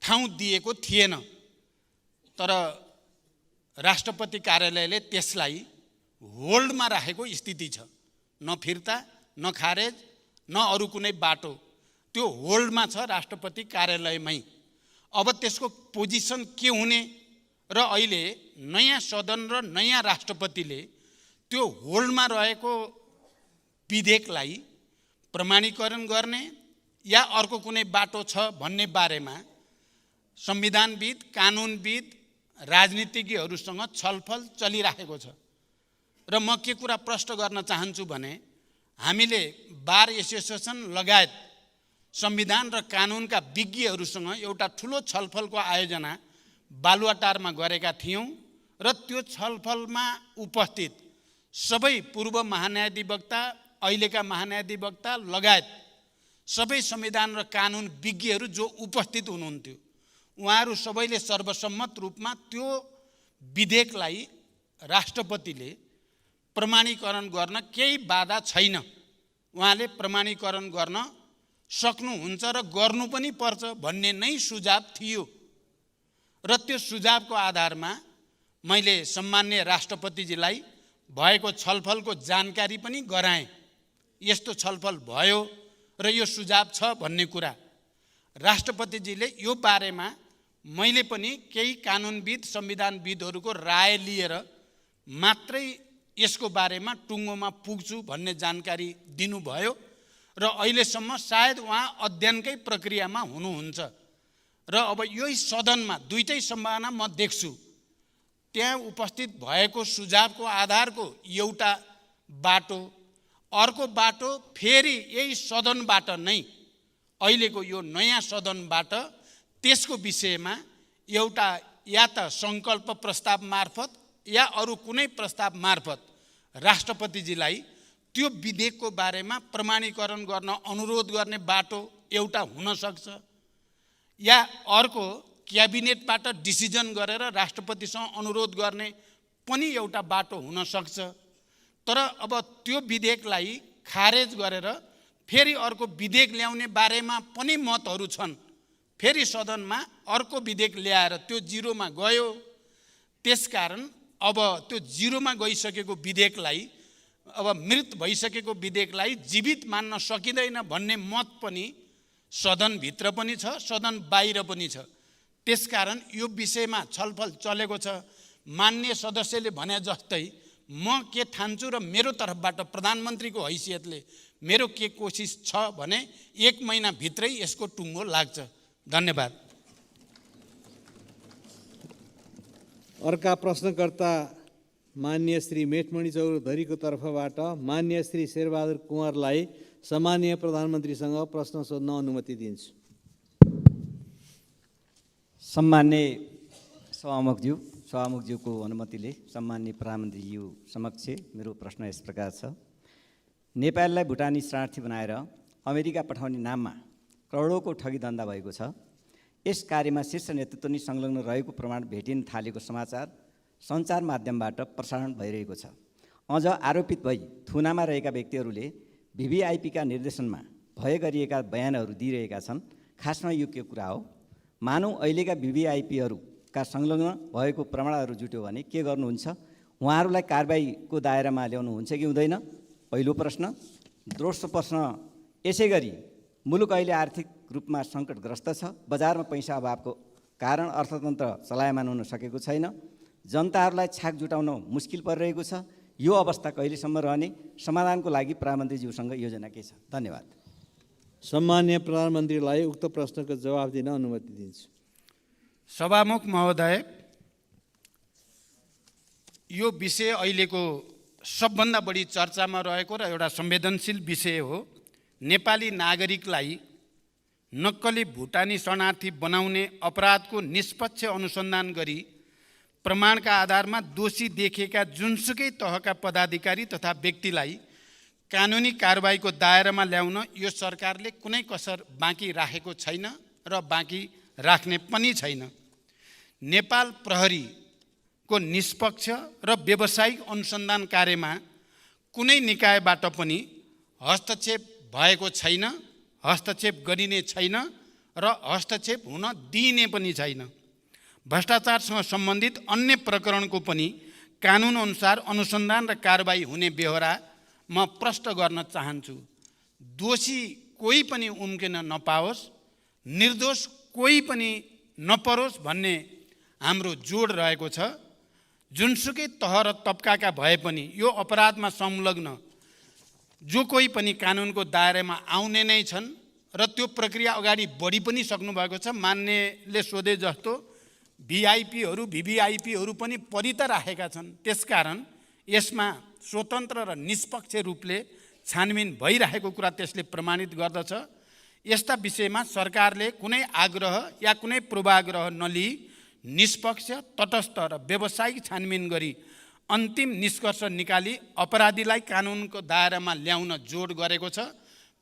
ठाउँ दिएको थिएन। तर राष्ट्रपति कार्यालयले त्यसलाई होल्डमा राखेको स्थिति छ। न फिर्ता, न खारेज, न अरू कुनै बाटो, त्यो होल्डमा छ राष्ट्रपति कार्यालयमै। अब त्यसको पोजिसन के हुने र अहिले नयाँ सदन र नयाँ राष्ट्रपतिले त्यो होल्डमा रहेको विधेयकलाई प्रमाणीकरण गर्ने या अर्को कुनै बाटो छ भन्ने बारेमा संविधानविद, कानुनविद, राजनीतिज्ञहरूसँग छलफल चलिरहेको छ। र म के कुरा प्रश्न गर्न चाहन्छु भने हामीले बार एसोसिएसन लगायत संविधान र कानुनका विज्ञहरूसँग एउटा ठुलो छलफलको आयोजना बालुवाटारमा गरेका थियौँ र त्यो छलफलमा उपस्थित सबै पूर्व महान्यायाधिवक्ता, अहिलेका महान्यायाधिवक्ता लगायत सबै संविधान र कानुन विज्ञहरू जो उपस्थित हुनुहुन्थ्यो, उहाँहरू सबैले सर्वसम्मत रूपमा त्यो विधेयकलाई राष्ट्रपतिले प्रमाणीकरण गर्न केही बाधा छैन, उहाँले प्रमाणीकरण गर्न सक्नुहुन्छ र गर्नु पनि पर्छ भन्ने नै सुझाव थियो। र त्यो सुझावको आधारमा मैले सम्माननीय राष्ट्रपतिजीलाई भएको छलफलको जानकारी पनि गराएँ। यस्तो छलफल भयो र यो सुझाव छ भन्ने कुरा। राष्ट्रपतिजीले यो बारेमा मैले पनि केही कानुनविद, संविधानविदहरूको राय लिएर मात्रै यसको बारेमा टुङ्गोमा पुग्छु भन्ने जानकारी दिनुभयो र अहिलेसम्म सायद उहाँ अध्ययनकै प्रक्रियामा हुनुहुन्छ। र अब यही सदनमा दुईटै सम्भावना म देख्छु। त्यहाँ उपस्थित भएको सुझावको आधारको एउटा बाटो, अर्को बाटो फेरि यही सदनबाट नै, अहिलेको यो नयाँ सदनबाट त्यसको विषयमा एउटा या त सङ्कल्प प्रस्ताव मार्फत या अरू कुनै प्रस्ताव मार्फत राष्ट्रपतिजीलाई त्यो विधेयकको बारेमा प्रमाणीकरण गर्न अनुरोध गर्ने बाटो एउटा हुन सक्छ, या अर्को क्याबिनेटबाट डिसिजन गरेर राष्ट्रपतिसँग अनुरोध गर्ने पनि एउटा बाटो हुन सक्छ। तर अब त्यो विधेयकलाई खारेज गरेर फेरि अर्को विधेयक ल्याउने बारेमा पनि मतहरू छन्। फेरि सदनमा अर्को विधेयक ल्याएर त्यो जिरोमा गयो। त्यसकारण अब त्यो जिरोमा गइसकेको विधेयकलाई, अब मृत भइसकेको विधेयकलाई जीवित मान्न सकिँदैन भन्ने मत पनि सदनभित्र पनि छ, सदन बाहिर पनि छ। त्यसकारण यो विषयमा छलफल चलेको छ। माननीय सदस्यले भने जस्तै म के ठान्छु र मेरो तर्फबाट प्रधानमन्त्रीको हैसियतले मेरो के कोसिस छ भने 1 महिनाभित्रै यसको टुङ्गो लाग्छ। धन्यवाद। अर्का प्रश्नकर्ता माननीय श्री मेटमणि चौधरीको तर्फबाट माननीय श्री शेरबहादुर कुँवरलाई सम्माननीय प्रधानमन्त्रीसँग प्रश्न सोध्न अनुमति दिन्छु। सम्मान्य सभामुखज्यूको अनुमतिले सम्मान्य प्रधानमन्त्रीज्यू समक्ष मेरो प्रश्न यस प्रकार छ। नेपाललाई भुटानी शरणार्थी बनाएर अमेरिका पठाउने नाममा करोडौँको ठगी धन्दा भएको छ। यस कार्यमा शीर्ष नेतृत्व नै संलग्न रहेको प्रमाण भेटिन थालेको समाचार सञ्चार माध्यमबाट प्रसारण भइरहेको छ। अझ आरोपित भई थुनामा रहेका व्यक्तिहरूले VVIPका निर्देशनमा भय गरिएका बयानहरू दिइरहेका छन्। खासमा यो के कुरा हो? मानौँ अहिलेका VVIPहरूका संलग्न भएको प्रमाणहरू जुट्यो भने के गर्नुहुन्छ? उहाँहरूलाई कारबाहीको दायरामा ल्याउनुहुन्छ कि हुँदैन? पहिलो प्रश्न। दोस्रो प्रश्न, यसै गरी मुलुक अहिले आर्थिक रूपमा सङ्कटग्रस्त छ। बजारमा पैसा अभावको कारण अर्थतन्त्र चलायमान हुन सकेको छैन। जनताहरूलाई छाक जुटाउन मुस्किल परिरहेको छ। यो अवस्था कहिलेसम्म रहने? समाधानको लागि प्रधानमन्त्रीज्यूसँग योजना के छ? धन्यवाद। सम्माननीय प्रधानमन्त्रीलाई उक्त प्रश्नको जवाफ दिन अनुमति दिन्छु। सभामुख महोदय, यो विषय अहिलेको सबभन्दा बढी चर्चामा रहेको र एउटा संवेदनशील विषय हो। नेपाली नागरिकलाई नक्कली भुटानी शरणार्थी बनाउने अपराधको निष्पक्ष अनुसन्धान गरी प्रमाणका आधारमा दोषी देखेका जुनसुकै तहका पदाधिकारी तथा व्यक्तिलाई कानुनी कारबाहीको दायरामा ल्याउन यो सरकारले कुनै कसर बाँकी राखेको छैन र बाँकी राख्ने पनि छैन। नेपाल प्रहरीको निष्पक्ष र व्यावसायिक अनुसन्धान कार्यमा कुनै निकायबाट पनि हस्तक्षेप भएको छैन, हस्तक्षेप गरिने छैन र हस्तक्षेप हुन दिइने पनि छैन। भ्रष्टाचारसँग सम्बन्धित अन्य प्रकरणको पनि कानुनअनुसार अनुसन्धान र कारबाही हुने बेहोरा म प्रष्ट गर्न चाहन्छु। दोषी कोही पनि उम्किन नपाओस्, निर्दोष कोही पनि नपरोस् भन्ने हाम्रो जोड रहेको छ। जुनसुकै तह र तबकाका भए पनि यो अपराधमा संलग्न जो कोही पनि कानुनको दायरामा आउने नै छन् र त्यो प्रक्रिया अगाडि बढी पनि सक्नुभएको छ। मान्यले सोधे जस्तो भिआइपीहरू भिभिआइपीहरू पनि परि त राखेका छन्। त्यसकारण यसमा स्वतन्त्र र निष्पक्ष रूपले छानबिन भइरहेको कुरा त्यसले प्रमाणित गर्दछ। यस्ता विषयमा सरकारले कुनै आग्रह या कुनै पूर्वाग्रह नलिई निष्पक्ष, तटस्थ र व्यावसायिक छानबिन गरी अन्तिम निष्कर्ष निकाली अपराधीलाई कानुनको दायरामा ल्याउन जोड गरेको छ।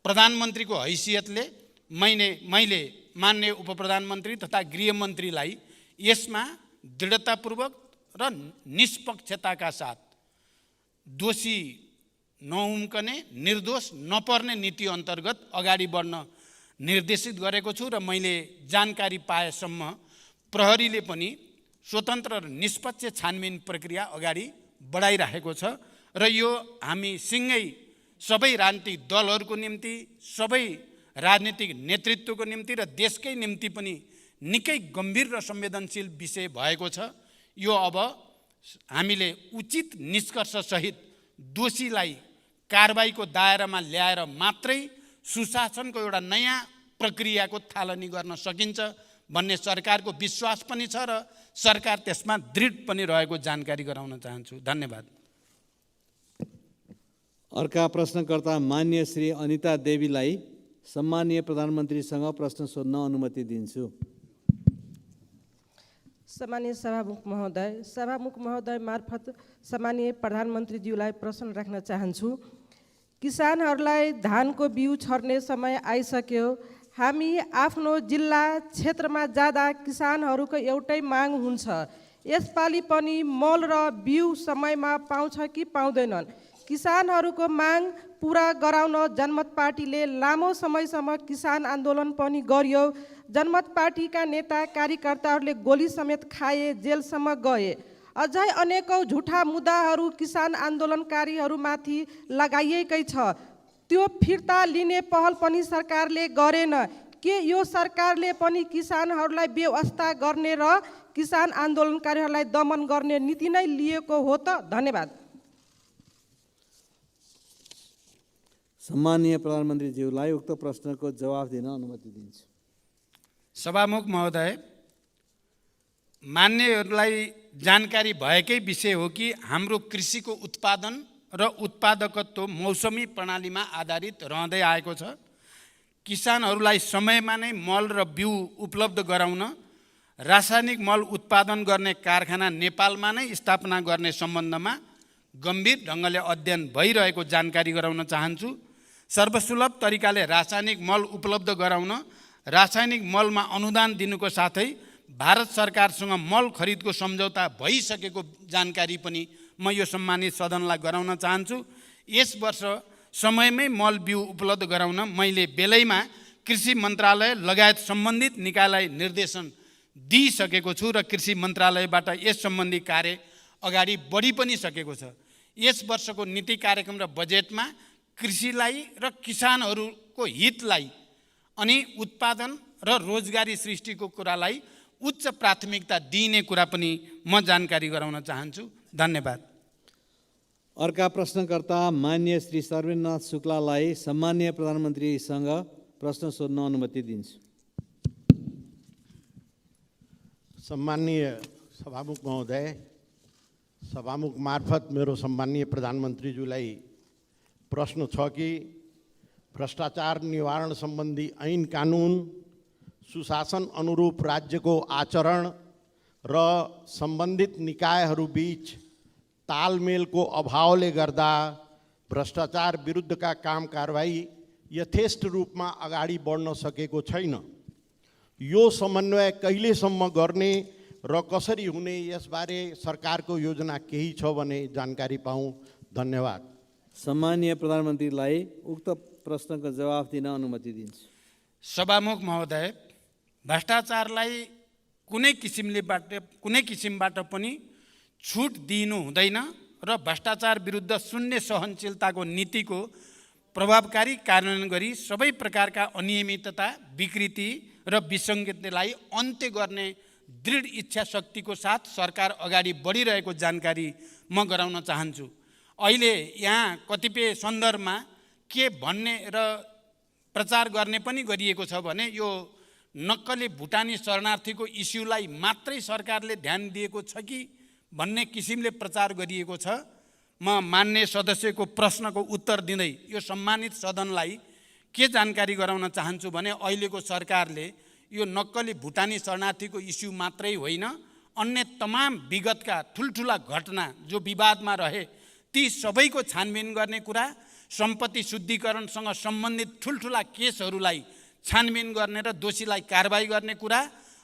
प्रधानमन्त्रीको हैसियतले मैले मान्य उपप्रधानमन्त्री तथा गृहमन्त्रीलाई यसमा दृढतापूर्वक र निष्पक्षताका साथ दोषी नउम्कने, निर्दोष नपर्ने नीति अन्तर्गत अगाडि बढ्न निर्देशित गरेको छु र मैले जानकारी पाएसम्म प्रहरीले पनि स्वतन्त्र र निष्पक्ष छानबिन प्रक्रिया अगाडि बढाइरहेको छ र यो हामी सँगै सबै राजनीतिक दलहरूको निम्ति, सबै राजनीतिक नेतृत्वको निम्ति र देशकै निम्ति पनि निकै गम्भीर र संवेदनशील विषय भएको छ। यो अब हामीले उचित निष्कर्षसहित दोषीलाई कारबाहीको दायरामा ल्याएर मात्रै सुशासनको एउटा नयाँ प्रक्रियाको थालनी गर्न सकिन्छ भन्ने सरकारको विश्वास पनि छ र सरकार त्यसमा दृढ पनि रहेको जानकारी गराउन चाहन्छु। धन्यवाद। अर्का प्रश्नकर्ता मान्य श्री अनिता देवीलाई सम्मानीय प्रधानमन्त्रीसँग प्रश्न सोध्न अनुमति दिन्छु। सम्मानीय सभामुख महोदय मार्फत सम्मानीय प्रधानमन्त्रीज्यूलाई प्रश्न राख्न चाहन्छु। किसानहरूलाई धानको बिउ छर्ने समय आइसक्यो। हामी आफ्नो जिल्ला क्षेत्रमा जाँदा किसानहरूको एउटै माग हुन्छ, यसपालि पनि मल र बिउ समयमा पाउँछ कि पाउँदैनन्। किसानहरूको माग पुरा गराउन जनमत पार्टीले लामो समयसम्म किसान आन्दोलन पनि गर्यो। जनमत पार्टीका नेता कार्यकर्ताहरूले गोली समेत खाए, जेलसम्म गए। अझै अनेकौँ झुठा मुद्दाहरू किसान आन्दोलनकारीहरूमाथि लगाइएकै छ। त्यो फिर्ता लिने पहल पनि सरकारले गरेन। के यो सरकारले पनि किसानहरूलाई बेवास्ता गर्ने र किसान आन्दोलनकारीहरूलाई दमन गर्ने नीति नै लिएको हो त? धन्यवाद। सम्मानीय प्रधानमन्त्रीज्यूलाई उक्त प्रश्नको जवाफ दिन अनुमति दिन्छु। सभामुख महोदय, मान्यहरूलाई जानकारी भएकै विषय हो कि हाम्रो कृषिको उत्पादन र उत्पादकत्व मौसमी प्रणालीमा आधारित रहँदै आएको छ। किसानहरूलाई समयमा नै मल र बिउ उपलब्ध गराउन रासायनिक मल उत्पादन गर्ने कारखाना नेपालमा नै स्थापना गर्ने सम्बन्धमा गम्भीर ढङ्गले अध्ययन भइरहेको जानकारी गराउन चाहन्छु। सर्वसुलभ तरिकाले रासायनिक मल उपलब्ध गराउन रासायनिक मलमा अनुदान दिनुको साथै भारत सरकारसँग मल खरिदको सम्झौता भइसकेको जानकारी पनि म यो सम्मानित सदनलाई गराउन चाहन्छु। यस वर्ष समयमै मल बिउ उपलब्ध गराउन मैले बेलैमा कृषि मन्त्रालय लगायत सम्बन्धित निकायलाई निर्देशन दिइसकेको छु र कृषि मन्त्रालयबाट यस सम्बन्धी कार्य अगाडि बढी पनि सकेको छ। यस वर्षको नीति कार्यक्रम र बजेटमा कृषिलाई र किसानहरूको हितलाई अनि उत्पादन र रोजगारी सृष्टिको कुरालाई उच्च प्राथमिकता दिइने कुरा पनि म जानकारी गराउन चाहन्छु। धन्यवाद। अर्का प्रश्नकर्ता मान्य श्री सर्वेन्द्रनाथ शुक्लालाई सम्मानीय प्रधानमन्त्रीसँग प्रश्न सोध्न अनुमति दिन्छु। सम्मानीय सभामुख महोदय, सभामुख मार्फत मेरो सम्मानीय प्रधानमन्त्रीज्यूलाई प्रश्न छ कि भ्रष्टाचार निवारण सम्बन्धी ऐन कानुन, सुशासन अनुरूप राज्यको आचरण र सम्बन्धित निकायहरूबीच तालमेलको अभावले गर्दा भ्रष्टाचार विरुद्धका काम कारबाही यथेष्ट रूपमा अगाडि बढ्न सकेको छैन। यो समन्वय कहिलेसम्म गर्ने र कसरी हुने, यसबारे सरकारको योजना केही छ भने जानकारी पाऊँ। धन्यवाद। सम्मानीय प्रधानमन्त्रीलाई उक्त प्रश्नको जवाफ दिन अनुमति दिन्छु। सभामुख महोदय, भ्रष्टाचारलाई कुनै किसिमबाट पनि छुट दिनु हुँदैन र भ्रष्टाचार विरुद्ध शून्य सहनशीलताको नीतिको प्रभावकारी कार्यान्वयन गरी सबै प्रकारका अनियमितता, विकृति र विसङ्गतिलाई अन्त्य गर्ने दृढ इच्छा शक्तिको साथ सरकार अगाडि बढिरहेको जानकारी म गराउन चाहन्छु। अहिले यहाँ कतिपय सन्दर्भमा के भन्ने र प्रचार गर्ने पनि गरिएको छ भने यो नक्कली भुटानी शरणार्थीको इस्युलाई मात्रै सरकारले ध्यान दिएको छ कि भन्ने किसिमले प्रचार गरिएको छ। म मान्य सदस्यको प्रश्नको उत्तर दिँदै यो सम्मानित सदनलाई के जानकारी गराउन चाहन्छु भने अहिलेको सरकारले यो नक्कली भुटानी शरणार्थीको इस्यु मात्रै होइन, अन्य तमाम विगतका ठुल्ठुला घटना जो विवादमा रहे ती सबैको छानबिन गर्ने कुरा, सम्पत्ति शुद्धिकरणसँग सम्बन्धित ठुल्ठुला केसहरूलाई छानबिन गर्ने र दोषीलाई कारबाही गर्ने कुरा,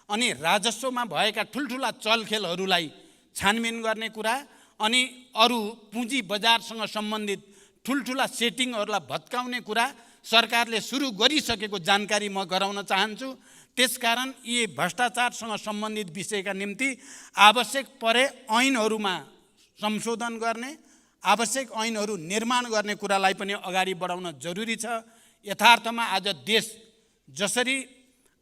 अनि राजस्वमा भएका ठुल्ठुला चलखेलहरूलाई छानबिन गर्ने कुरा, अनि अरू पुँजी बजारसँग सम्बन्धित ठुल्ठुला सेटिङहरूलाई भत्काउने कुरा सरकारले सुरु गरिसकेको जानकारी म गराउन चाहन्छु। त्यसकारण यी भ्रष्टाचारसँग सम्बन्धित विषयका निम्ति आवश्यक परे ऐनहरूमा संशोधन गर्ने, आवश्यक ऐनहरू निर्माण गर्ने कुरालाई पनि अगाडि बढाउन जरुरी छ। यथार्थमा आज देश जसरी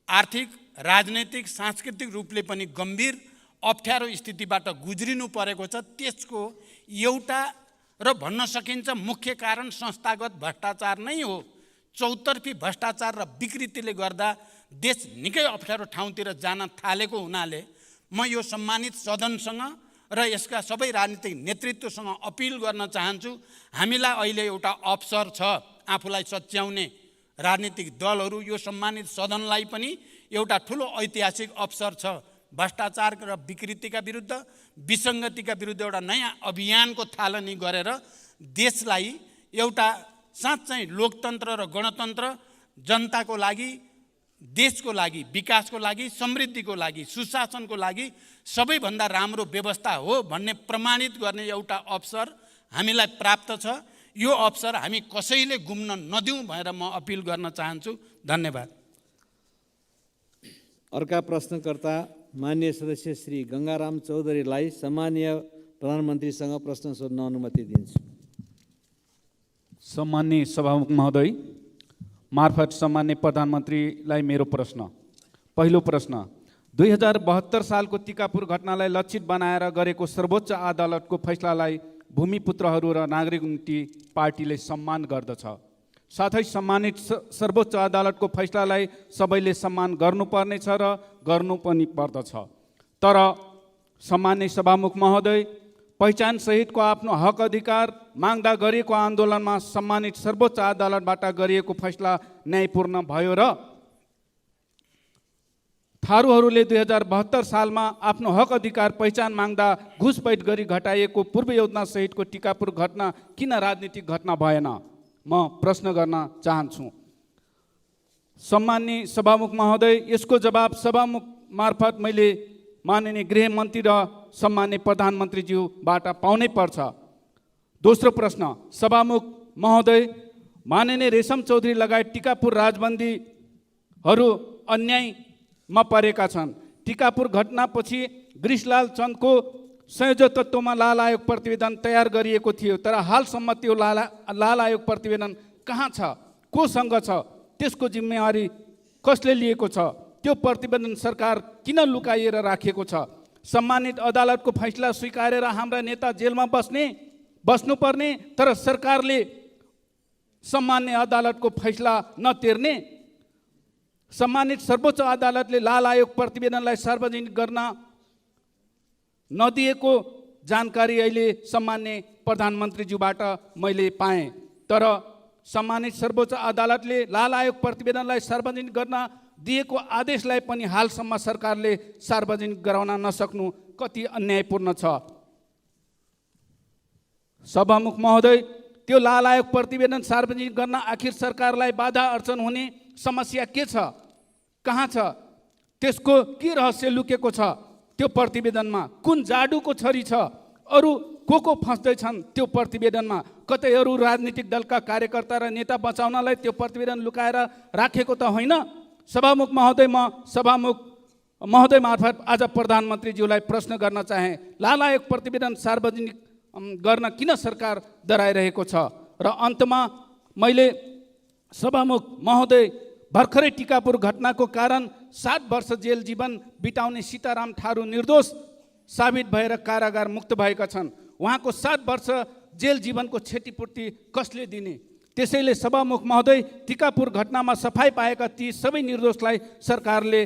आर्थिक, राजनैतिक, सांस्कृतिक रूपले पनि गम्भीर अप्ठ्यारो स्थितिबाट गुज्रिनु परेको छ, त्यसको एउटा र भन्न सकिन्छ मुख्य कारण संस्थागत भ्रष्टाचार नै हो। चौतर्फी भ्रष्टाचार र विकृतिले गर्दा देश निकै अप्ठ्यारो ठाउँतिर जान थालेको हुनाले म यो सम्मानित सदनसँग र यसका सबै राजनीतिक नेतृत्वसँग अपिल गर्न चाहन्छु। हामीलाई अहिले एउटा अवसर छ आफूलाई सच्याउने, राजनीतिक दलहरू, यो सम्मानित सदनलाई पनि एउटा ठुलो ऐतिहासिक अवसर छ। भ्रष्टाचार र विकृतिका विरुद्ध, विसङ्गतिका विरुद्ध एउटा नयाँ अभियानको थालनी गरेर देशलाई एउटा साँच्चै लोकतन्त्र र गणतन्त्र, जनताको लागि, देशको लागि, विकासको लागि, समृद्धिको लागि, सुशासनको लागि सबैभन्दा राम्रो व्यवस्था हो भन्ने प्रमाणित गर्ने एउटा अवसर हामीलाई प्राप्त छ। यो अवसर हामी कसैले गुम्न नदिउँ भनेर म अपिल गर्न चाहन्छु। धन्यवाद। अर्का प्रश्नकर्ता माननीय सदस्य श्री गङ्गाराम चौधरीलाई सम्मानीय प्रधानमन्त्रीसँग प्रश्न सोध्न अनुमति दिन्छु। सम्माननीय सभामुख महोदय मार्फत सम्माननीय प्रधानमन्त्रीलाई मेरो प्रश्न। पहिलो प्रश्न, 2072 सालको टिकापुर घटनालाई लक्षित बनाएर गरेको सर्वोच्च अदालतको फैसलालाई भूमिपुत्रहरू र नागरिक मुक्ति पार्टीले सम्मान गर्दछ। साथै सम्मानित सर्वोच्च अदालतको फैसलालाई सबैले सम्मान गर्नुपर्नेछ र गर्नु पनि पर्दछ। तर सम्माननीय सभामुख महोदय, पहिचान सहितको आफ्नो हक अधिकार माग्दा गरिएको आन्दोलनमा सम्मानित सर्वोच्च अदालतबाट गरिएको फैसला न्यायपूर्ण भयो र थारूहरूले 2072 सालमा आफ्नो हक अधिकार पहिचान माग्दा घुसपैठ गरी घटाइएको पूर्व योजना सहितको टिकापुर घटना किन राजनीतिक घटना भएन? म प्रश्न गर्न चाहन्छु। सम्माननीय सभामुख महोदय, यसको जवाब सभामुख मार्फत मैले माननीय गृहमन्त्री र सम्माननीय प्रधानमन्त्रीज्यूबाट पाउनै पर्छ। दोस्रो प्रश्न, सभामुख महोदय, माननीय रेशम चौधरी लगायत टिकापुर राजबन्दीहरू अन्यायमा परेका छन्। टिकापुर घटनापछि गृषलाल चन्दको संयोजकत्वमा लाल आयोग प्रतिवेदन तयार गरिएको थियो, तर हालसम्म त्यो लाल आयोग प्रतिवेदन कहाँ छ, कोसँग छ, त्यसको जिम्मेवारी कसले लिएको छ, त्यो प्रतिवेदन सरकार किन लुकाइएर राखेको छ? सम्मानित अदालतको फैसला स्वीकारेर हाम्रा नेता जेलमा बस्नुपर्ने, तर सरकारले सम्मान्य अदालतको फैसला नतिर्ने? सम्मानित सर्वोच्च अदालतले लाल आयोग प्रतिवेदनलाई सार्वजनिक गर्न नदिएको जानकारी अहिले सम्मान्य प्रधानमन्त्रीज्यूबाट मैले पाएँ, तर सम्मानित सर्वोच्च अदालतले लाल आयोग प्रतिवेदनलाई सार्वजनिक गर्न दिएको आदेशलाई पनि हालसम्म सरकारले सार्वजनिक गराउन नसक्नु कति अन्यायपूर्ण छ। सभामुख महोदय, त्यो लाल आयोग प्रतिवेदन सार्वजनिक गर्न आखिर सरकारलाई बाधा अर्चन हुने समस्या के छ, कहाँ छ? त्यसको के रहस्य लुकेको छ त्यो प्रतिवेदनमा? कुन जाडुको छरी छ? अरू को फस्दैछन् त्यो प्रतिवेदनमा? कतै अरू राजनीतिक दलका कार्यकर्ता र नेता बचाउनलाई त्यो प्रतिवेदन लुकाएर राखेको त होइन? सभामुख महोदय, म सभामुख महोदय मार्फत आज प्रधानमन्त्रीज्यूलाई प्रश्न गर्न चाहे, लालायक प्रतिवेदन सार्वजनिक गर्न किन सरकार डराइरहेको छ? र अन्तमा मैले सभामुख महोदय, भर्खरै टिकापुर घटनाको कारण 7 वर्ष जेल जीवन बिताउने सीताराम थारू निर्दोष साबित भएर कारागार मुक्त भएका छन्। उहाँको 7 वर्ष जेल जीवनको क्षतिपूर्ति कसले दिने? त्यसैले सभामुख महोदय, टिकापुर घटनामा सफाई पाएका ती सबै निर्दोषलाई सरकारले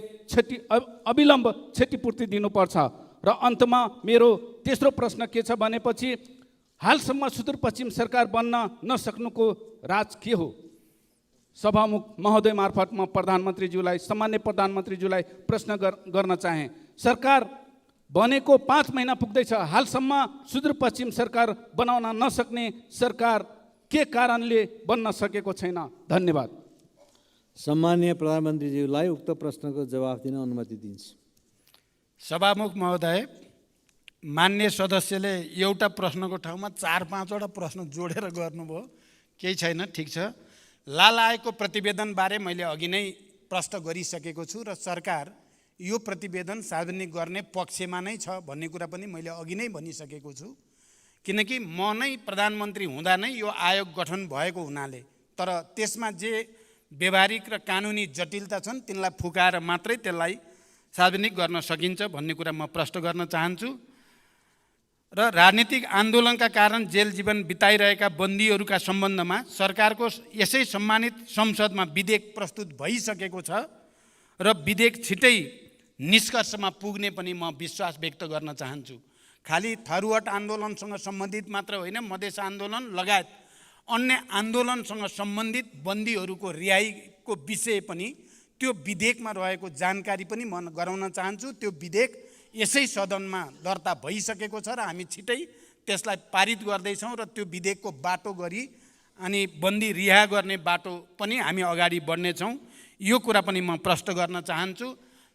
अविलम्ब क्षतिपूर्ति दिनुपर्छ। र अन्तमा मेरो तेस्रो प्रश्न के छ भनेपछि, हालसम्म सुदूरपश्चिम सरकार बन्न नसक्नुको राज के हो? सभामुख महोदय मार्फत म प्रधानमन्त्रीज्यूलाई, सामान्य प्रधानमन्त्रीज्यूलाई प्रश्न गर्न चाहे। सरकार बनेको 5 महिना पुग्दैछ, हालसम्म सुदूरपश्चिम सरकार बनाउन नसक्ने सरकार के कारणले बन्न सकेको छैन? धन्यवाद। सम्माननीय प्रधानमन्त्रीज्यूलाई उक्त प्रश्नको जवाफ दिन अनुमति दिन्छु। सभामुख महोदय, मान्य सदस्यले एउटा प्रश्नको ठाउँमा 4-5 वटा प्रश्न जोडेर गर्नुभयो। केही छैन, ठिक छ। लालायकको प्रतिवेदनबारे मैले अघि नै प्रश्न गरिसकेको छु र सरकार यो प्रतिवेदन सार्वजनिक गर्ने पक्षमा नै छ भन्ने कुरा पनि मैले अघि नै भनिसकेको छु। किनकि म नै प्रधानमन्त्री हुँदा नै यो आयोग गठन भएको हुनाले, तर त्यसमा जे व्यवहारिक र कानुनी जटिलता छन् तिनलाई फुकाएर मात्रै त्यसलाई सार्वजनिक गर्न सकिन्छ भन्ने कुरा म प्रश्न गर्न चाहन्छु। र राजनीतिक आन्दोलनका कारण जेल जीवन बिताइरहेका बन्दीहरूका सम्बन्धमा सरकारको यसै सम्मानित संसदमा विधेयक प्रस्तुत भइसकेको छ र विधेयक छिटै निष्कर्षमा पुग्ने पनि म विश्वास व्यक्त गर्न चाहन्छु। खालि थरुहट आन्दोलनसँग सम्बन्धित मात्र होइन, मधेस आन्दोलन लगायत अन्य आन्दोलनसँग सम्बन्धित बन्दीहरूको रिहाईको विषय पनि त्यो विधेयकमा रहेको जानकारी पनि म गराउन चाहन्छु। त्यो विधेयक यसै सदनमा दर्ता भइसकेको छ र हामी छिटै त्यसलाई पारित गर्दैछौँ र त्यो विधेयकको बाटो गरी अनि बन्दी रिहा गर्ने बाटो पनि हामी अगाडि बढ्नेछौँ। यो कुरा पनि म प्रश्न गर्न चाहन्छु।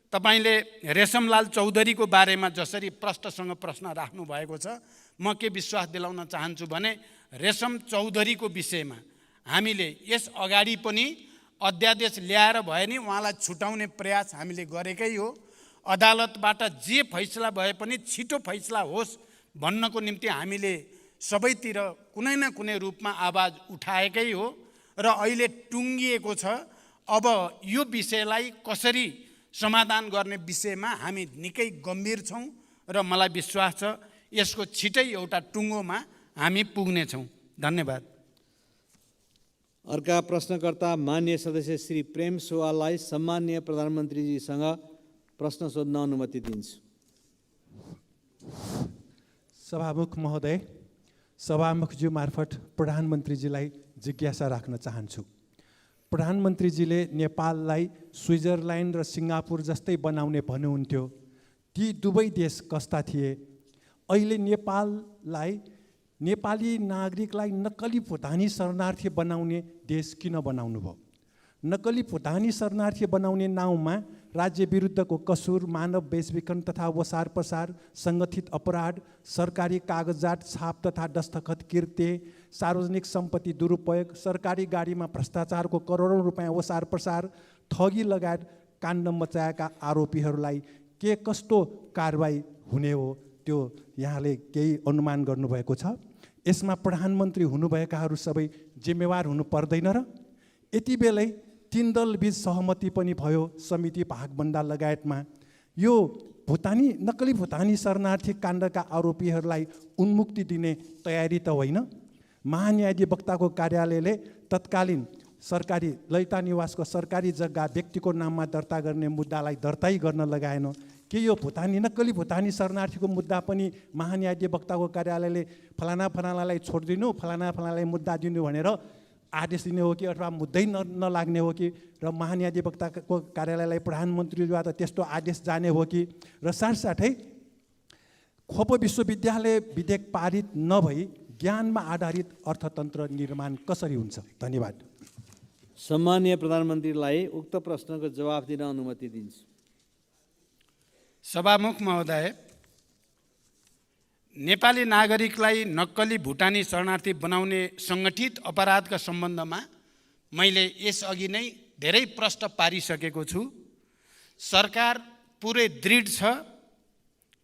तपाईले रेशमलाल चौधरीको बारेमा जसरी प्रश्नसँग प्रश्न राख्नु भएको छ, म के विश्वास दिलाउन चाहन्छु भने रेशम चौधरीको विषयमा हामीले यस अगाडि पनि अध्यादेश ल्याएर भए नि उहाँलाई छुटाउने प्रयास हामीले गरेकै हो। अदालतबाट जे फैसला भए पनि छिटो फैसला होस् भन्नको निम्ति हामीले सबैतिर कुनै न कुनै रूपमा आवाज उठाएकै हो र अहिले टुङ्गिएको छ। अब यो विषयलाई कसरी समाधान गर्ने विषयमा हामी निकै गम्भीर छौँ र मलाई विश्वास छ यसको छिटै एउटा टुङ्गोमा हामी पुग्नेछौँ। धन्यवाद। अर्का प्रश्नकर्ता माननीय सदस्य श्री प्रेम सुवाललाई सम्माननीय प्रधानमन्त्रीजीसँग प्रश्न सोध्न अनुमति दिन्छु। सभामुख महोदय, सभामुखज्यू मार्फत प्रधानमन्त्रीजीलाई जिज्ञासा राख्न चाहन्छु। प्रधानमन्त्रीजीले नेपाललाई स्विजरल्यान्ड र सिङ्गापुर जस्तै बनाउने भन्नुहुन्थ्यो। ती दुवै देश कस्ता थिए? अहिले नेपाललाई, नेपाली नागरिकलाई नक्कली भुटानी शरणार्थी बनाउने देश किन बनाउनु भयो? नक्कली भुटानी शरणार्थी बनाउने नाउँमा राज्य विरुद्धको कसुर, मानव बेचबिखन तथा वसार प्रसार, सङ्गठित अपराध, सरकारी कागजात छाप तथा दस्तखत कृत्य, सार्वजनिक सम्पत्ति दुरुपयोग, सरकारी गाडीमा भ्रष्टाचारको करोडौँ रुपियाँ वसार प्रसार, ठगी लगायत काण्ड मचाएका आरोपीहरूलाई के कस्तो कारबाही हुने हो त्यो यहाँले केही अनुमान गर्नुभएको छ? यसमा प्रधानमन्त्री हुनुभएकाहरू सबै जिम्मेवार हुनु पर्दैन र? यति बेलै 3 दलबीच सहमति पनि भयो समिति भागभन्डा लगायतमा। यो नक्कली भुटानी शरणार्थी काण्डका आरोपीहरूलाई उन्मुक्ति दिने तयारी त होइन? महान्यायाधिवक्ताको कार्यालयले तत्कालीन सरकारी ललिता निवासको सरकारी जग्गा व्यक्तिको नाममा दर्ता गर्ने मुद्दालाई दर्तै गर्न लगाएन। के यो नक्कली भुटानी शरणार्थीको मुद्दा पनि महान्यायाधिवक्ताको कार्यालयले फलानालाई छोडिदिनु, फलानालाई मुद्दा दिनु भनेर आदेश दिने हो कि अथवा मुद्दै नलाग्ने हो कि? र महान्यायाधिवक्ताको कार्यालयलाई प्रधानमन्त्रीद्वारा त्यस्तो आदेश जाने हो कि? र साथसाथै खोप विश्वविद्यालय विधेयक पारित नभई ज्ञानमा आधारित अर्थतन्त्र निर्माण कसरी हुन्छ? धन्यवाद। सम्माननीय प्रधानमन्त्रीलाई उक्त प्रश्नको जवाफ दिन अनुमति दिन्छु। सभामुख महोदय, नेपाली नागरिकलाई नक्कली भुटानी शरणार्थी बनाउने सङ्गठित अपराधका सम्बन्धमा मैले यसअघि नै धेरै प्रश्न पारिसकेको छु। सरकार पुरै दृढ छ,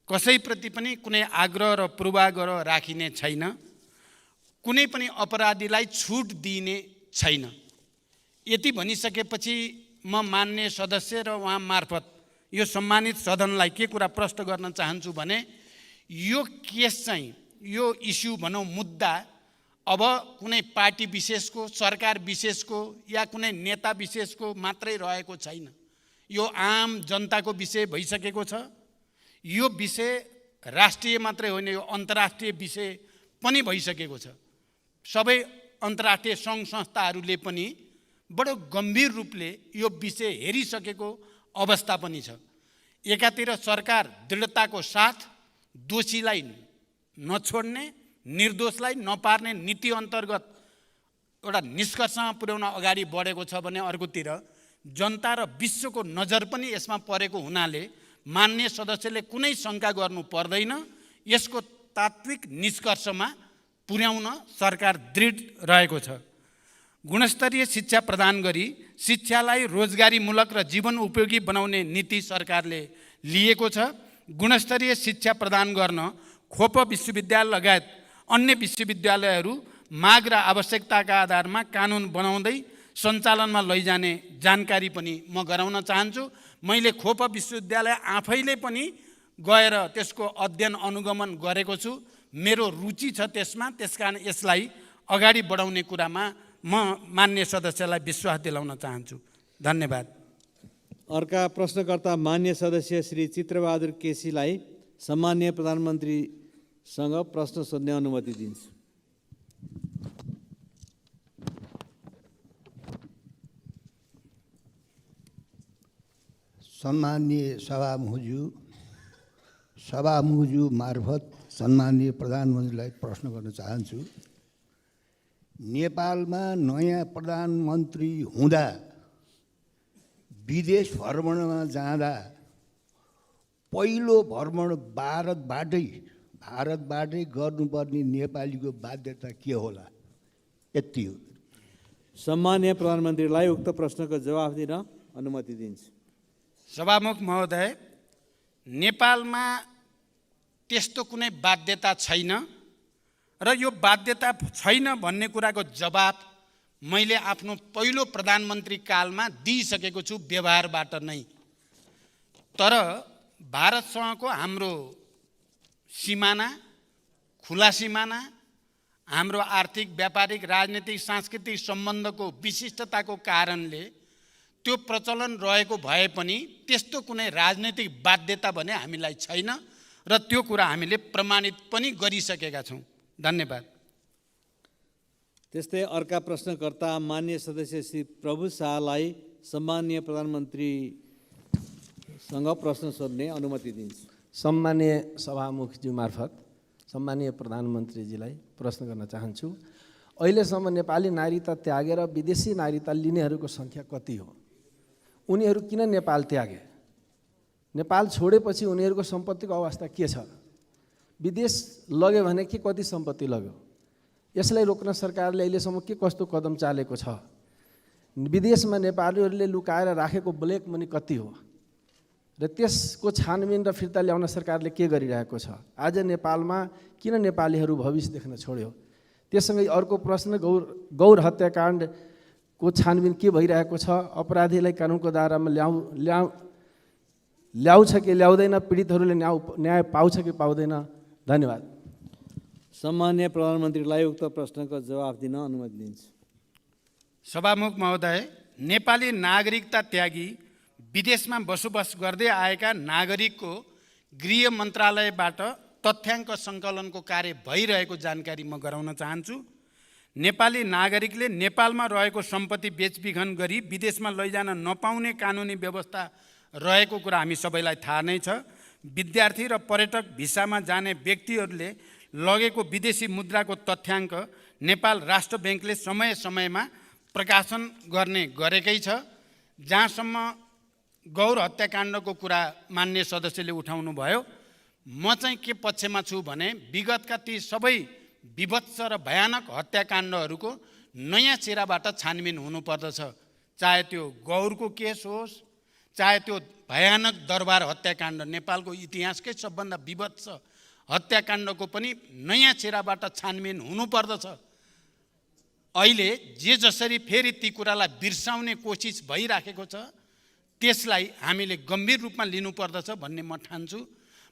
कसैप्रति पनि कुनै आग्रह र पूर्वाग्रह राखिने छैन, कुनै पनि अपराधीलाई छुट दिइने छैन। यति भनिसकेपछि म मान्य सदस्य र उहाँ मार्फत यो सम्मानित सदनलाई के कुरा प्रश्न गर्न चाहन्छु भने यो केस चाहिँ, यो इस्यु भनौँ मुद्दा अब कुनै पार्टी विशेषको, सरकार विशेषको या कुनै नेता विशेषको मात्रै रहेको छैन। यो आम जनताको विषय भइसकेको छ। यो विषय राष्ट्रिय मात्रै होइन, यो अन्तर्राष्ट्रिय विषय पनि भइसकेको छ। सबै अन्तर्राष्ट्रिय सङ्घ संस्थाहरूले पनि बडो गम्भीर रूपले यो विषय हेरिसकेको अवस्था पनि छ। एकातिर सरकार दृढताको साथ दोषीलाई नछोड्ने, निर्दोषलाई नपार्ने नीति अन्तर्गत एउटा निष्कर्षमा पुर्याउन अगाडि बढेको छ भने अर्कोतिर जनता र विश्वको नजर पनि यसमा परेको हुनाले मान्य सदस्यले कुनै शङ्का गर्नु पर्दैन। यसको तात्विक निष्कर्षमा पुर्याउन सरकार दृढ रहेको छ। गुणस्तरीय शिक्षा प्रदान गरी शिक्षालाई रोजगारीमूलक र जीवन उपयोगी बनाउने नीति सरकारले लिएको छ। गुणस्तरीय शिक्षा प्रदान गर्न खोप विश्वविद्यालय लगायत अन्य विश्वविद्यालयहरू माग र आवश्यकताका आधारमा कानुन बनाउँदै सञ्चालनमा लैजाने जानकारी पनि म गराउन चाहन्छु। मैले खोप विश्वविद्यालय आफैले पनि गएर त्यसको अध्ययन अनुगमन गरेको छु। मेरो रुचि छ त्यसमा, त्यसकारण यसलाई अगाडि बढाउने कुरामा म मान्य सदस्यलाई विश्वास दिलाउन चाहन्छु। धन्यवाद। अर्का प्रश्नकर्ता मान्य सदस्य श्री चित्रबहादुर केसीलाई सम्माननीय प्रधानमन्त्रीसँग प्रश्न सोध्ने अनुमति दिन्छु। सम्माननीय सभामुखज्यू मार्फत सम्माननीय प्रधानमन्त्रीलाई प्रश्न गर्न चाहन्छु। नेपालमा नयाँ प्रधानमन्त्री हुँदा विदेश भ्रमणमा जाँदा पहिलो भ्रमण भारतबाटै गर्नुपर्ने नेपालीको बाध्यता के होला? यति हो। सम्माननीय प्रधानमन्त्रीलाई उक्त प्रश्नको जवाफ दिन अनुमति दिन्छु। सभामुख महोदय, नेपालमा त्यस्तो कुनै बाध्यता छैन र यो बाध्यता छैन भन्ने कुराको जवाब मैले आफ्नो पहिलो प्रधानमन्त्री कालमा दिइसकेको छु व्यवहारबाट नै। तर भारतसँगको हाम्रो सिमाना, खुला सिमाना, हाम्रो आर्थिक, व्यापारिक, राजनीतिक, सांस्कृतिक सम्बन्धको विशिष्टताको कारणले त्यो प्रचलन रहेको भए पनि त्यस्तो कुनै राजनीतिक बाध्यता भने हामीलाई छैन र त्यो कुरा हामीले प्रमाणित पनि गरिसकेका छौँ। धन्यवाद। त्यस्तै अर्का प्रश्नकर्ता मान्य सदस्य श्री प्रभु शाहलाई सम्माननीय प्रधानमन्त्रीसँग प्रश्न सोध्ने अनुमति दिन्छु। सम्माननीय सभामुखज्यू मार्फत सम्माननीय प्रधानमन्त्रीजीलाई प्रश्न गर्न चाहन्छु। अहिलेसम्म नेपाली नागरिकता त्यागेर विदेशी नागरिकता लिनेहरूको सङ्ख्या कति हो? उनीहरू किन नेपाल त्यागे? नेपाल छोडेपछि उनीहरूको सम्पत्तिको अवस्था के छ? विदेश लग्यो भने के कति सम्पत्ति लग्यो? यसलाई रोक्न सरकारले अहिलेसम्म के कस्तो कदम चालेको छ? विदेशमा नेपालीहरूले लुकाएर राखेको ब्ल्याक मनी कति हो र त्यसको छानबिन र फिर्ता ल्याउन सरकारले के गरिरहेको छ? आज नेपालमा किन नेपालीहरू भविष्य देख्न छोड्यो? त्यससँगै अर्को प्रश्न, गौर हत्याकाण्डको छानबिन के भइरहेको छ? अपराधीलाई कानुनको दायरामा ल्याउँछ कि ल्याउँदैन? पीडितहरूले न्याय पाउँछ कि पाउँदैन? धन्यवाद। सम्माननीय प्रधानमन्त्रीलाई उक्त प्रश्नको जवाफ दिन अनुमति दिन्छु। सभामुख महोदय, नेपाली नागरिकता त्यागी विदेशमा बसोबास गर्दै आएका नागरिकको गृह मन्त्रालयबाट तथ्याङ्क सङ्कलनको कार्य भइरहेको जानकारी म गराउन चाहन्छु। नेपाली नागरिकले नेपालमा रहेको सम्पत्ति बेचबिखन गरी विदेशमा लैजान नपाउने कानुनी व्यवस्था रहेको कुरा हामी सबैलाई थाहा नै छ। विद्यार्थी र पर्यटक भिसामा जाने व्यक्तिहरूले लगेको विदेशी मुद्राको तथ्याङ्क नेपाल राष्ट्र ब्याङ्कले समय समयमा प्रकाशन गर्ने गरेकै छ। जहाँसम्म गौर हत्याकाण्डको कुरा मान्य सदस्यले उठाउनु भयो। म चाहिँ के पक्षमा छु भने विगतका ती सबै विभत्स र भयानक हत्याकाण्डहरूको नयाँ चेहराबाट छानबिन हुनुपर्दछ। चाहे त्यो गौरको केस होस्, चाहे त्यो भयानक दरबार हत्याकाण्ड, नेपालको इतिहासकै सबभन्दा विभत्स हत्याकाण्डको पनि नयाँ चेहराबाट छानबिन हुनुपर्दछ। अहिले जे जसरी फेरि ती कुरालाई बिर्साउने कोसिस भइराखेको छ, त्यसलाई हामीले गम्भीर रूपमा लिनुपर्दछ भन्ने म ठान्छु।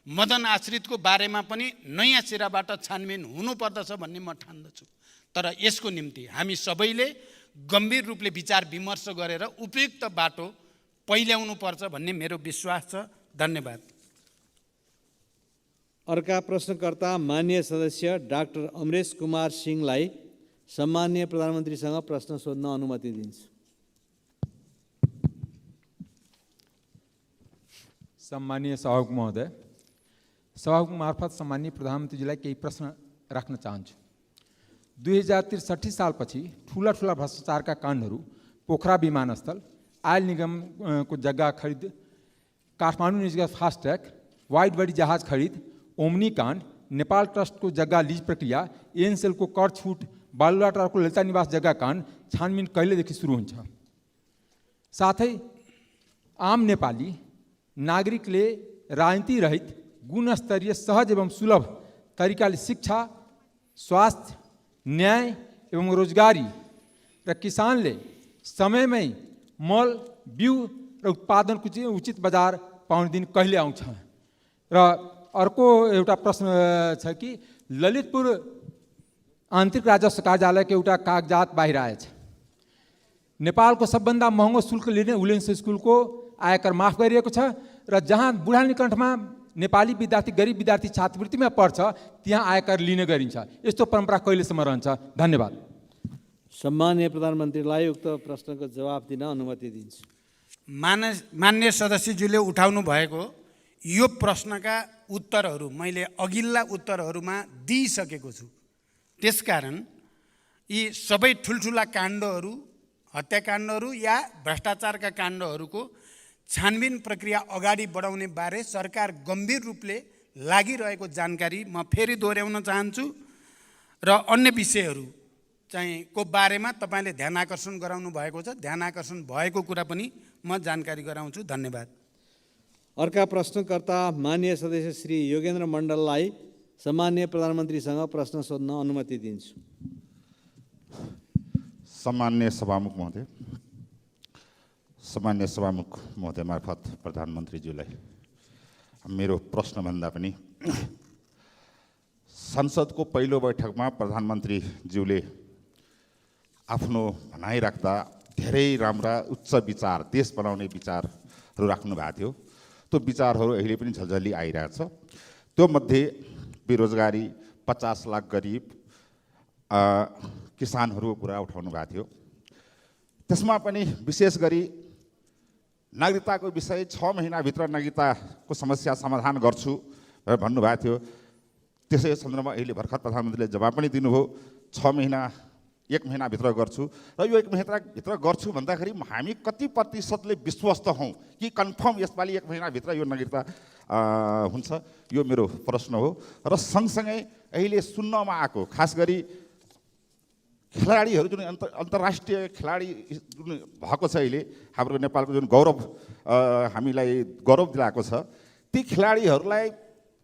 मदन आश्रितको बारेमा पनि नयाँ चेहराबाट छानबिन हुनुपर्दछ भन्ने म ठान्दछु। तर यसको निम्ति हामी सबैले गम्भीर रूपले विचार विमर्श गरेर उपयुक्त बाटो पहिल्याउनु पर्छ भन्ने मेरो विश्वास छ। धन्यवाद। अर्का प्रश्नकर्ता माननीय सदस्य डाक्टर अमरेश कुमार सिंहलाई सम्माननीय प्रधानमन्त्रीसँग प्रश्न सोध्न अनुमति दिन्छु। सम्मानीय सभामुख महोदय, सभामुख मार्फत सम्मानीय प्रधानमन्त्रीजीलाई केही प्रश्न राख्न चाहन्छु। 2063 सालपछि ठुला ठुला भ्रष्टाचारका काण्डहरू पोखरा विमानस्थल, आयल निगमको जग्गा खरिद, काठमाडौँ निजगत फास्ट्याग, वाइड बडी जहाज खरिद, ओम्नी काण्ड, नेपाल ट्रस्टको जग्गा लिज प्रक्रिया, एनसेलको कर छुट, बालुवाटारको ललिता निवास जग्गा काण्ड छानबिन कहिलेदेखि सुरु हुन्छ? साथै आम नेपाली नागरिकले राजनीति रहित गुणस्तरीय सहज एवं सुलभ तरिकाले शिक्षा, स्वास्थ्य, न्याय एवं रोजगारी र किसानले समयमै मल, बिउ र उत्पादनको चाहिँ उचित बजार पाउने दिन कहिले आउँछ? र अर्को एउटा प्रश्न छ कि ललितपुर आन्तरिक राजस्व कार्यालयको एउटा कागजात बाहिर आएछ। नेपालको सबभन्दा महँगो शुल्क लिने उलेन्स स्कुलको आयकर माफ गरिएको छ र जहाँ बुढा निकण्ठमा नेपाली विद्यार्थी, गरिब विद्यार्थी छात्रवृत्तिमा पढ्छ त्यहाँ आयकर लिने गरिन्छ। यस्तो परम्परा कहिलेसम्म रहन्छ? धन्यवाद। सम्माननीय प्रधानमन्त्रीलाई उक्त प्रश्नको जवाफ दिन अनुमति दिन्छु। मान्य सदस्यज्यूले उठाउनु भएको यो प्रश्नका उत्तरहरू मैले अघिल्ला उत्तरहरूमा दिइसकेको छु। त्यसकारण यी सबै ठुल्ठुला काण्डहरू, हत्याकाण्डहरू या भ्रष्टाचारका काण्डहरूको छानबिन प्रक्रिया अगाडि बढाउने बारे सरकार गम्भीर रूपले लागिरहेको जानकारी म फेरि दोहोऱ्याउन चाहन्छु। र अन्य विषयहरू चाहिँ को बारेमा तपाईँले ध्यान आकर्षण गराउनु भएको छ, ध्यान आकर्षण भएको कुरा पनि म जानकारी गराउँछु। धन्यवाद। अर्का प्रश्नकर्ता माननीय सदस्य श्री योगेन्द्र मण्डललाई सम्माननीय प्रधानमन्त्रीसँग प्रश्न सोध्न अनुमति दिन्छु। सम्माननीय सभामुख महोदय, सम्माननीय सभामुख महोदय मार्फत प्रधानमन्त्रीज्यूलाई मेरो प्रश्नभन्दा पनि संसदको पहिलो बैठकमा प्रधानमन्त्रीज्यूले आफ्नो भनाइ राख्दा धेरै राम्रा उच्च विचार, देश बनाउने विचारहरू राख्नु भएको थियो। त्यो विचारहरू अहिले पनि झल्झली आइरहेछ। त्यो मध्ये बेरोजगारी, 50 लाख गरिब किसानहरूको कुरा उठाउनु भएको थियो। त्यसमा पनि विशेष गरी नागरिकताको विषय 6 महिनाभित्र नागरिकताको समस्या समाधान गर्छु भनेर भन्नुभएको थियो। त्यसै सन्दर्भमा अहिले भर्खर प्रधानमन्त्रीले जवाब पनि दिनुभयो, 6 महिना 1 महिनाभित्र गर्छु। र यो 1 महिनाभित्र गर्छु भन्दाखेरि हामी कति प्रतिशतले विश्वस्त हौँ कि कन्फर्म यसपालि 1 महिनाभित्र यो नागरिकता हुन्छ? यो मेरो प्रश्न हो। र सँगसँगै अहिले सुन्नमा आएको खास गरी खेलाडीहरू, जुन अन्तर्राष्ट्रिय खेलाडी जुन भएको छ अहिले हाम्रो नेपालको, जुन गौरव हामीलाई गौरव दिलाएको छ, ती खेलाडीहरूलाई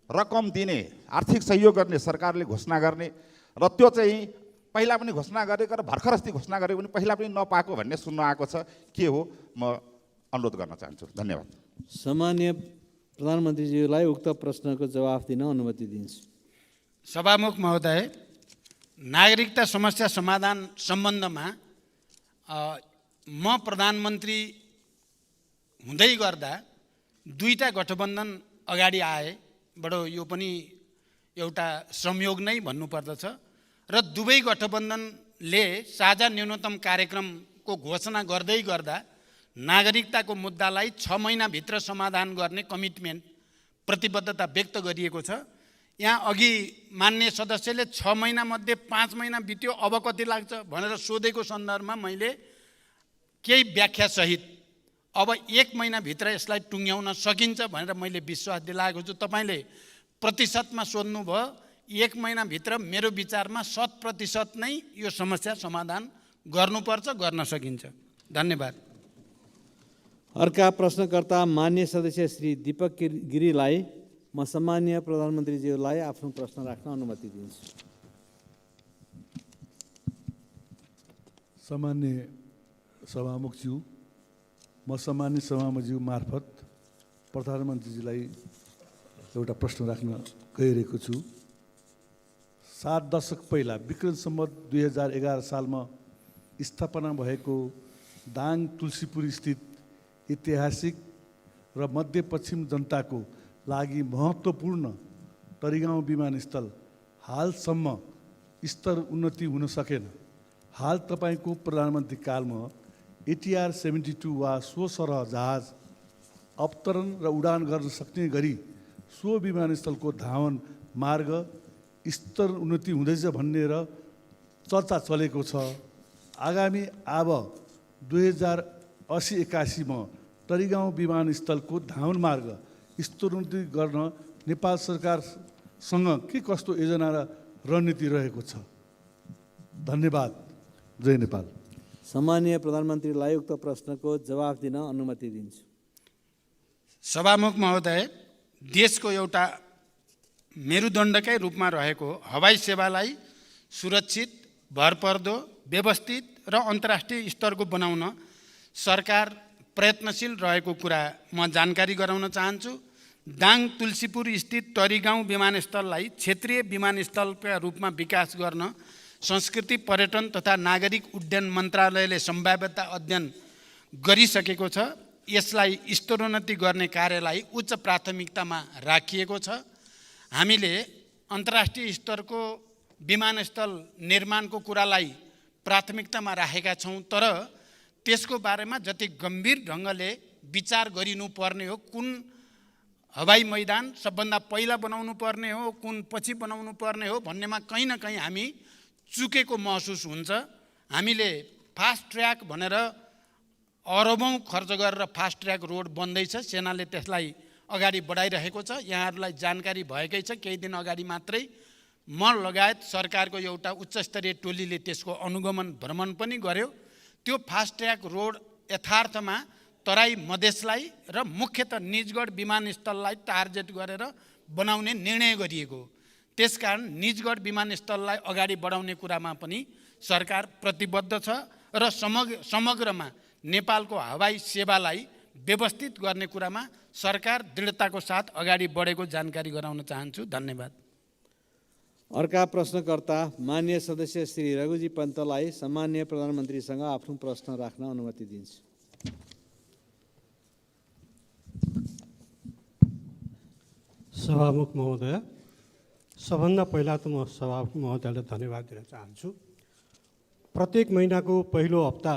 रकम दिने, आर्थिक सहयोग गर्ने सरकारले घोषणा गर्ने र त्यो चाहिँ पहिला पनि घोषणा गरेको र भर्खर अस्ति घोषणा गरेको पनि पहिला पनि नपाएको भन्ने सुन्न आएको छ। के हो? म अनुरोध गर्न चाहन्छु। धन्यवाद। सम्माननीय प्रधानमन्त्रीज्यूलाई उक्त प्रश्नको जवाफ दिन अनुमति दिन्छु। सभामुख महोदय, नागरिकता समस्या समाधान सम्बन्धमा म प्रधानमन्त्री हुँदै गर्दा दुईटा गठबन्धन अगाडि आए। बडो यो पनि एउटा संयोग नै भन्नुपर्दछ। र दुवै गठबन्धनले साझा न्यूनतम कार्यक्रमको घोषणा गर्दै गर्दा नागरिकताको मुद्दालाई 6 महिनाभित्र समाधान गर्ने कमिटमेन्ट, प्रतिबद्धता व्यक्त गरिएको छ। यहाँ अघि मान्य सदस्यले 6 महिनामध्ये 5 महिना बित्यो, अब कति लाग्छ भनेर सोधेको सन्दर्भमा मैले केही व्याख्यासहित अब 1 महिनाभित्र यसलाई टुङ्ग्याउन सकिन्छ भनेर मैले विश्वास दिलाएको छु। तपाईँले प्रतिशतमा सोध्नुभयो, 1 महिनाभित्र मेरो विचारमा 100% नै यो समस्या समाधान गर्नुपर्छ, गर्न सकिन्छ। धन्यवाद। अर्का प्रश्नकर्ता मान्य सदस्य श्री दीपक गिरीलाई म सम्माननीय प्रधानमन्त्रीज्यूलाई आफ्नो प्रश्न राख्न अनुमति दिन्छु। सम्मान्य सभामुखज्यू, म सम्मान्य सभामुखज्यू मार्फत प्रधानमन्त्रीजीलाई एउटा प्रश्न राख्न गइरहेको छु। 7 दशक पहिला विक्रम सम्वत 2011 सालमा स्थापना भएको दाङ तुलसीपुर स्थित ऐतिहासिक र मध्यपश्चिम जनताको लागि महत्त्वपूर्ण तरिगाउँ विमानस्थल हालसम्म स्तर उन्नति हुन सकेन। हाल तपाईँको प्रधानमन्त्री कालमा ATR 72 वा सो सरह जहाज अवतरण र उडान गर्न सक्ने गरी सो विमानस्थलको धावन मार्ग स्तर उन्नति हुँदैछ भन्ने र चर्चा चलेको छ। आगामी अब 2080-81 मा तरिगाउँ विमानस्थलको धावन मार्ग स्तरोन्नति गर्न नेपाल सरकारसँग के कस्तो योजना र रणनीति रहेको छ? धन्यवाद। जय नेपाल। सम्माननीय प्रधानमन्त्रीलाई उक्त प्रश्नको जवाफ दिन अनुमति दिन्छु। सभामुख महोदय, देशको एउटा मेरुदण्डकै रूपमा रहेको हवाई सेवालाई सुरक्षित, भरपर्दो, व्यवस्थित र अन्तर्राष्ट्रिय स्तरको बनाउन सरकार प्रयत्नशील रहेको कुरा म जानकारी गराउन चाहन्छु। दाङ तुलसीपुर स्थित तरिगाउँ विमानस्थललाई क्षेत्रीय विमानस्थलका रूपमा विकास गर्न संस्कृति, पर्यटन तथा नागरिक उड्डयन मन्त्रालयले सम्भाव्यता अध्ययन गरिसकेको छ। यसलाई स्तरोन्नति गर्ने कार्यलाई उच्च प्राथमिकतामा राखिएको छ। हामीले अन्तर्राष्ट्रिय स्तरको विमानस्थल निर्माणको कुरालाई प्राथमिकतामा राखेका छौँ, तर त्यसको बारेमा जति गम्भीर ढङ्गले विचार गरिनुपर्ने हो, कुन हवाई मैदान सबभन्दा पहिला बनाउनु पर्ने हो, कुन पछि बनाउनु पर्ने हो भन्नेमा कहीँ न कहीँ हामी चुकेको महसुस हुन्छ। हामीले फास्ट ट्र्याक भनेर अरबौँ खर्च गरेर फास्ट ट्र्याक रोड बन्दैछ, सेनाले त्यसलाई अगाडि बढाइरहेको छ। यहाँहरूलाई जानकारी भएकै छ, केही दिन अगाडि मात्रै म लगायत सरकारको एउटा उच्चस्तरीय टोलीले त्यसको अनुगमन भ्रमण पनि गर्यो। त्यो फास्ट ट्र्याक रोड यथार्थमा तराई मधेसलाई र मुख्यतः निजगढ विमानस्थललाई टार्गेट गरेर बनाउने निर्णय गरिएको। त्यसकारण निजगढ विमानस्थललाई अगाडि बढाउने कुरामा पनि सरकार प्रतिबद्ध छ र समग्रमा नेपालको हवाई सेवालाई व्यवस्थित गर्ने कुरामा सरकार दृढताको साथ अगाडि बढेको जानकारी गराउन चाहन्छु। धन्यवाद। अर्का प्रश्नकर्ता मान्य सदस्य श्री रघुजी पन्तलाई सम्माननीय प्रधानमन्त्रीसँग आफ्नो प्रश्न राख्न अनुमति दिन्छु। सभामुख महोदय, सबभन्दा पहिला त म सभामुख महोदयलाई धन्यवाद दिन चाहन्छु। प्रत्येक महिनाको पहिलो हप्ता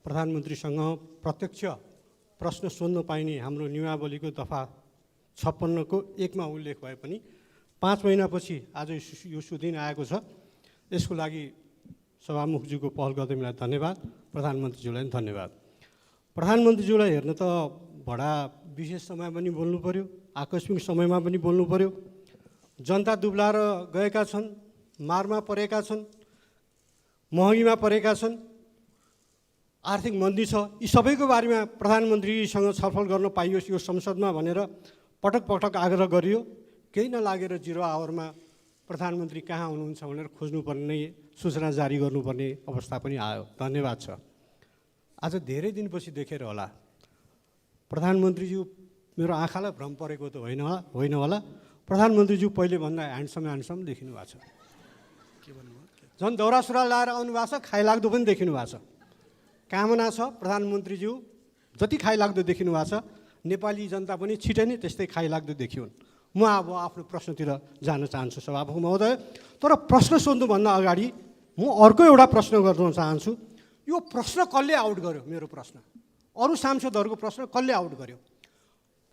प्रधानमन्त्रीसँग प्रत्यक्ष प्रश्न सोध्न पाइने हाम्रो नियमावलीको दफा 56 को 1 मा उल्लेख भए पनि 5 महिनापछि आज यो सुदिन आएको छ। यसको लागि सभामुखज्यूको पहल गर्दैलाई धन्यवाद, प्रधानमन्त्रीज्यूलाई पनि धन्यवाद। प्रधानमन्त्रीज्यूलाई हेर्न त बडा विशेष समय पनि बोल्नु पर्यो, आकस्मिक समयमा पनि बोल्नु पर्यो। जनता दुब्लाएर गएका छन्, मारमा परेका छन्, महँगीमा परेका छन्, आर्थिक मन्दी छ। यी सबैको बारेमा प्रधानमन्त्रीसँग छलफल गर्न पाइयोस् यो संसदमा भनेर पटक पटक आग्रह गरियो। केही नलागेर 0 आवरमा प्रधानमन्त्री कहाँ हुनुहुन्छ भनेर खोज्नुपर्ने, सूचना जारी गर्नुपर्ने अवस्था पनि आयो। धन्यवाद छ। आज धेरै दिनपछि देखेर होला प्रधानमन्त्रीज्यू, मेरो आँखालाई भ्रम परेको त होइन होला, प्रधानमन्त्रीज्यू पहिले भन्दा ह्यान्डसम देखिनु भएको छ। झन् दौरा सुरुवाल लाएर आउनु भएको छ, खाइलाग्दो पनि देखिनु भएको छ। कामना छ प्रधानमन्त्रीज्यू जति खाइलाग्दो देखिनु भएको छ, नेपाली जनता पनि छिटै नै त्यस्तै खाइलाग्दो देखियोन्। म अब आफ्नो प्रश्नतिर जान चाहन्छु सभामुख महोदय। तर प्रश्न सोध्नुभन्दा अगाडि म अर्को एउटा प्रश्न गर्न चाहन्छु। यो प्रश्न कसले आउट गर्यो? मेरो प्रश्न, अरू सांसदहरूको प्रश्न कसले आउट गर्यो?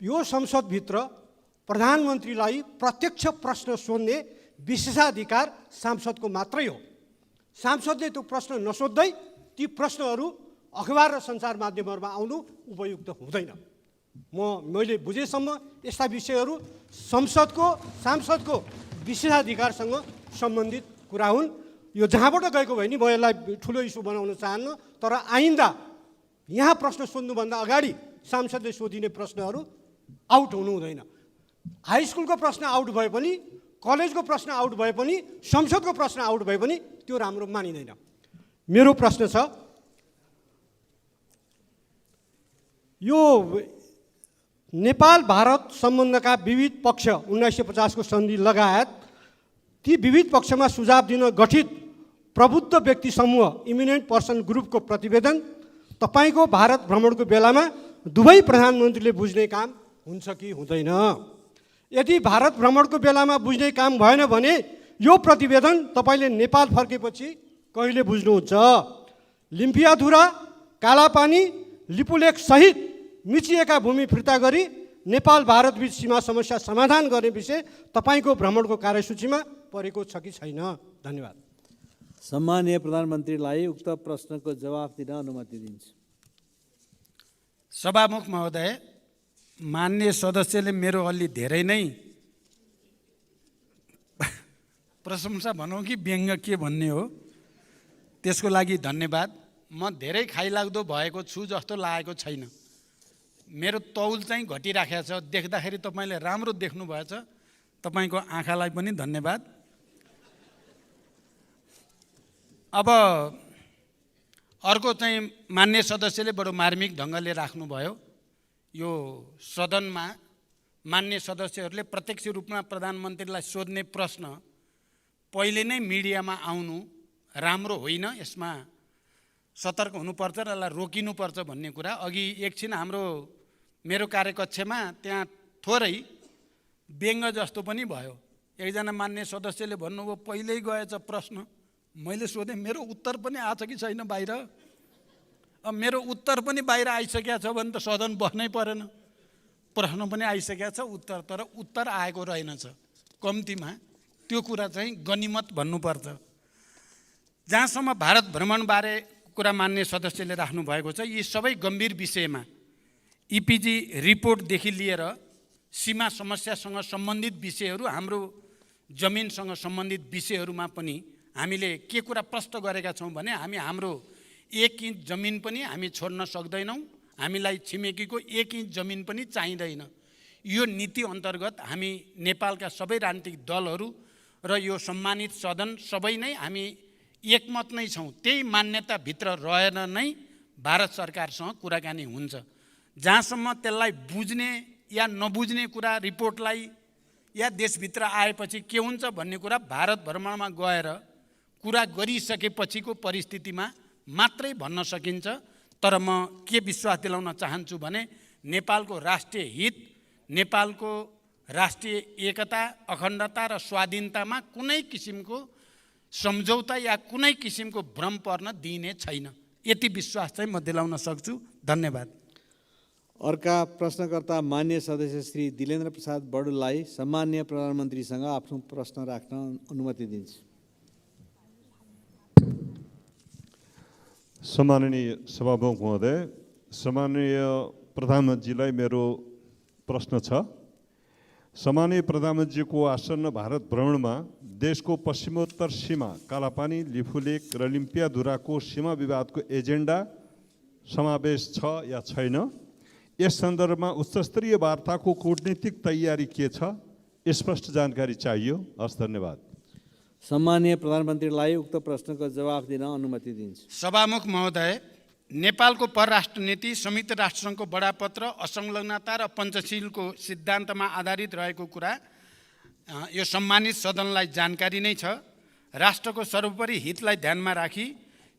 यो संसदभित्र प्रधानमन्त्रीलाई प्रत्यक्ष प्रश्न सोध्ने विशेषाधिकार सांसदको मात्रै हो। सांसदले त्यो प्रश्न नसोध्दै ती प्रश्नहरू अखबार र सञ्चार माध्यमहरूमा आउनु उपयुक्त हुँदैन। मैले बुझेसम्म यस्ता विषयहरू सांसदको विशेषाधिकारसँग सम्बन्धित कुरा हुन्। यो जहाँबाट गएको भए नि म यसलाई ठुलो इस्यु बनाउन चाहन्न, तर आइन्दा यहाँ प्रश्न सोध्नुभन्दा अगाडि सांसदले सोधिने प्रश्नहरू आउट हुनु हुँदैन। हाई स्कुलको प्रश्न आउट भए पनि, कलेजको प्रश्न आउट भए पनि, संसदको प्रश्न आउट भए पनि त्यो राम्रो मानिँदैन। मेरो प्रश्न छ, यो नेपाल भारत सम्बन्धका विविध पक्ष 1950 को सन्धि लगायत ती विविध पक्षमा सुझाव दिन गठित प्रबुद्ध व्यक्ति समूह इमिनेन्ट पर्सन ग्रुपको प्रतिवेदन तपाईँको भारत भ्रमणको बेलामा दुवै प्रधानमन्त्रीले बुझ्ने काम हुन्छ कि हुँदैन? यदि भारत भ्रमणको बेलामा बुझ्ने काम भएन भने यो प्रतिवेदन तपाईँले नेपाल फर्केपछि कहिले बुझ्नुहुन्छ? लिम्पियाधुरा, कालापानी, लिपुलेख सहित मिचिएका भूमि फिर्ता गरी नेपाल भारत बीच सीमा समस्या समाधान गर्ने विषय तपाईँको भ्रमणको कार्यसूचीमा परेको छ कि छैन? धन्यवाद। सम्माननीय प्रधानमन्त्रीलाई उक्त प्रश्नको जवाफ दिन अनुमति दिन्छु। सभामुख महोदय, मान्य सदस्यले मेरो अलि धेरै नै प्रशंसा भनौँ कि व्यङ्ग के भन्ने हो, त्यसको लागि धन्यवाद। म धेरै खाइलाग्दो भएको छु जस्तो लागेको छैन। मेरो तौल चाहिँ घटिराखेको छ, देख्दाखेरि तपाईँले राम्रो देख्नुभएछ। तपाईँको आँखालाई पनि धन्यवाद। अब अर्को चाहिँ मान्य सदस्यले बडो मार्मिक ढङ्गले राख्नुभयो। यो सदनमा मान्य सदस्यहरूले प्रत्यक्ष रूपमा प्रधानमन्त्रीलाई सोध्ने प्रश्न पहिले नै मिडियामा आउनु राम्रो होइन, यसमा सतर्क हुनुपर्छ र यसलाई रोकिनुपर्छ भन्ने कुरा। अघि एकछिन मेरो कार्यकक्षमा त्यहाँ थोरै व्यङ्ग जस्तो पनि भयो। एकजना मान्य सदस्यले भन्नुभयो पहिल्यै गएछ प्रश्न, मैले सोधेँ मेरो उत्तर पनि आछ कि छैन बाहिर? अब मेरो उत्तर पनि बाहिर आइसकेको छ भने त सदन बस्नै परेन। प्रश्न पनि आइसकेको छ, तर उत्तर आएको रहेनछ। कम्तीमा त्यो कुरा चाहिँ गनिमत भन्नुपर्छ। जहाँसम्म भारत भ्रमणबारे कुरा मान्य सदस्यले राख्नु भएको छ, यी सबै गम्भीर विषयमा इपिजी रिपोर्टदेखि लिएर सीमा समस्यासँग सम्बन्धित विषयहरू, हाम्रो जमिनसँग सम्बन्धित विषयहरूमा पनि हामीले के कुरा प्रश्न गरेका छौँ भने हाम्रो 1 इन्च जमिन पनि हामी छोड्न सक्दैनौँ, हामीलाई छिमेकीको 1 इन्च जमिन पनि चाहिँदैन। यो नीति अन्तर्गत हामी नेपालका सबै राजनीतिक दलहरू र यो सम्मानित सदन सबै नै हामी एकमत नै छौँ। त्यही मान्यताभित्र रहेर नै भारत सरकारसँग कुराकानी हुन्छ। जहाँसम्म त्यसलाई बुझ्ने या नबुझ्ने कुरा रिपोर्टलाई या देशभित्र आएपछि के हुन्छ भन्ने कुरा भारत भ्रमणमा गएर कुरा गरिसकेपछिको परिस्थितिमा मात्रै भन्न सकिन्छ। तर म के विश्वास दिलाउन चाहन्छु भने नेपालको राष्ट्रिय हित, नेपालको राष्ट्रिय एकता, अखण्डता र स्वाधीनतामा कुनै किसिमको सम्झौता या कुनै किसिमको भ्रम पर्न दिइने छैन। यति विश्वास चाहिँ म दिलाउन सक्छु। धन्यवाद। अर्का प्रश्नकर्ता मान्य सदस्य श्री दिलेन्द्र प्रसाद बडुललाई सम्माननीय प्रधानमन्त्रीसँग आफ्नो प्रश्न राख्न अनुमति दिन्छु। सम्माननीय सभामुख महोदय, सम्माननीय प्रधानमन्त्रीलाई मेरो प्रश्न छ। सम्माननीय प्रधानमन्त्रीको आसन्न भारत भ्रमणमा देशको पश्चिमोत्तर सीमा कालापानी, लिफुलेक र लिम्पियाधुराको सीमा विवादको एजेन्डा समावेश छ या छैन? यस सन्दर्भमा उच्चस्तरीय वार्ताको कूटनीतिक तयारी के छ? स्पष्ट जानकारी चाहियो। हस्, धन्यवाद। सम्माननीय प्रधानमन्त्रीलाई उक्त प्रश्नको जवाफ दिन अनुमति दिन्छु। सभामुख महोदय, नेपालको परराष्ट्र नीति संयुक्त राष्ट्रसङ्घको बडापत्र, असंलग्नता र पञ्चशीलको सिद्धान्तमा आधारित रहेको कुरा यो सम्मानित सदनलाई जानकारी नै छ। राष्ट्रको सर्वोपरि हितलाई ध्यानमा राखी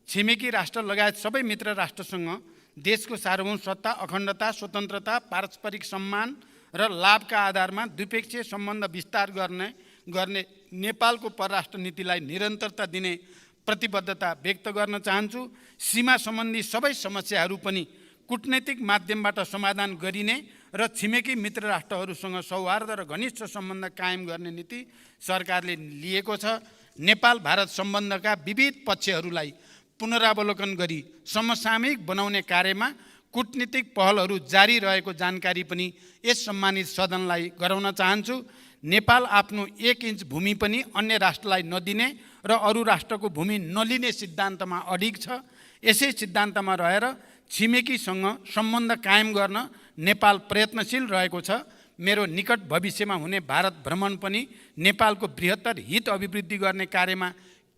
छिमेकी राष्ट्र लगायत सबै मित्र राष्ट्रसँग देशको सार्वभौम सत्ता, अखण्डता, स्वतन्त्रता, पारस्परिक सम्मान र लाभका आधारमा द्विपक्षीय सम्बन्ध विस्तार गर्ने नेपालको परराष्ट्र नीतिलाई निरन्तरता दिने प्रतिबद्धता व्यक्त गर्न चाहन्छु। सीमा सम्बन्धी सबै समस्याहरू पनि कूटनैतिक माध्यमबाट समाधान गरिने र छिमेकी मित्र राष्ट्रहरूसँग सौहार्द र घनिष्ठ सम्बन्ध कायम गर्ने नीति सरकारले लिएको छ। नेपाल भारत सम्बन्धका विविध पक्षहरूलाई पुनरावलोकन गरी समसामयिक बनाउने कार्यमा कूटनीतिक पहलहरू जारी रहेको जानकारी पनि यस सम्मानित सदनलाई गराउन चाहन्छु। नेपाल आफ्नो 1 इन्च भूमि पनि अन्य राष्ट्रलाई नदिने र अरू राष्ट्रको भूमि नलिने सिद्धान्तमा अडिग छ। यसै सिद्धान्तमा रहेर छिमेकीसँग सम्बन्ध कायम गर्न नेपाल प्रयत्नशील रहेको छ। मेरो निकट भविष्यमा हुने भारत भ्रमण पनि नेपालको बृहत्तर हित अभिवृद्धि गर्ने कार्यमा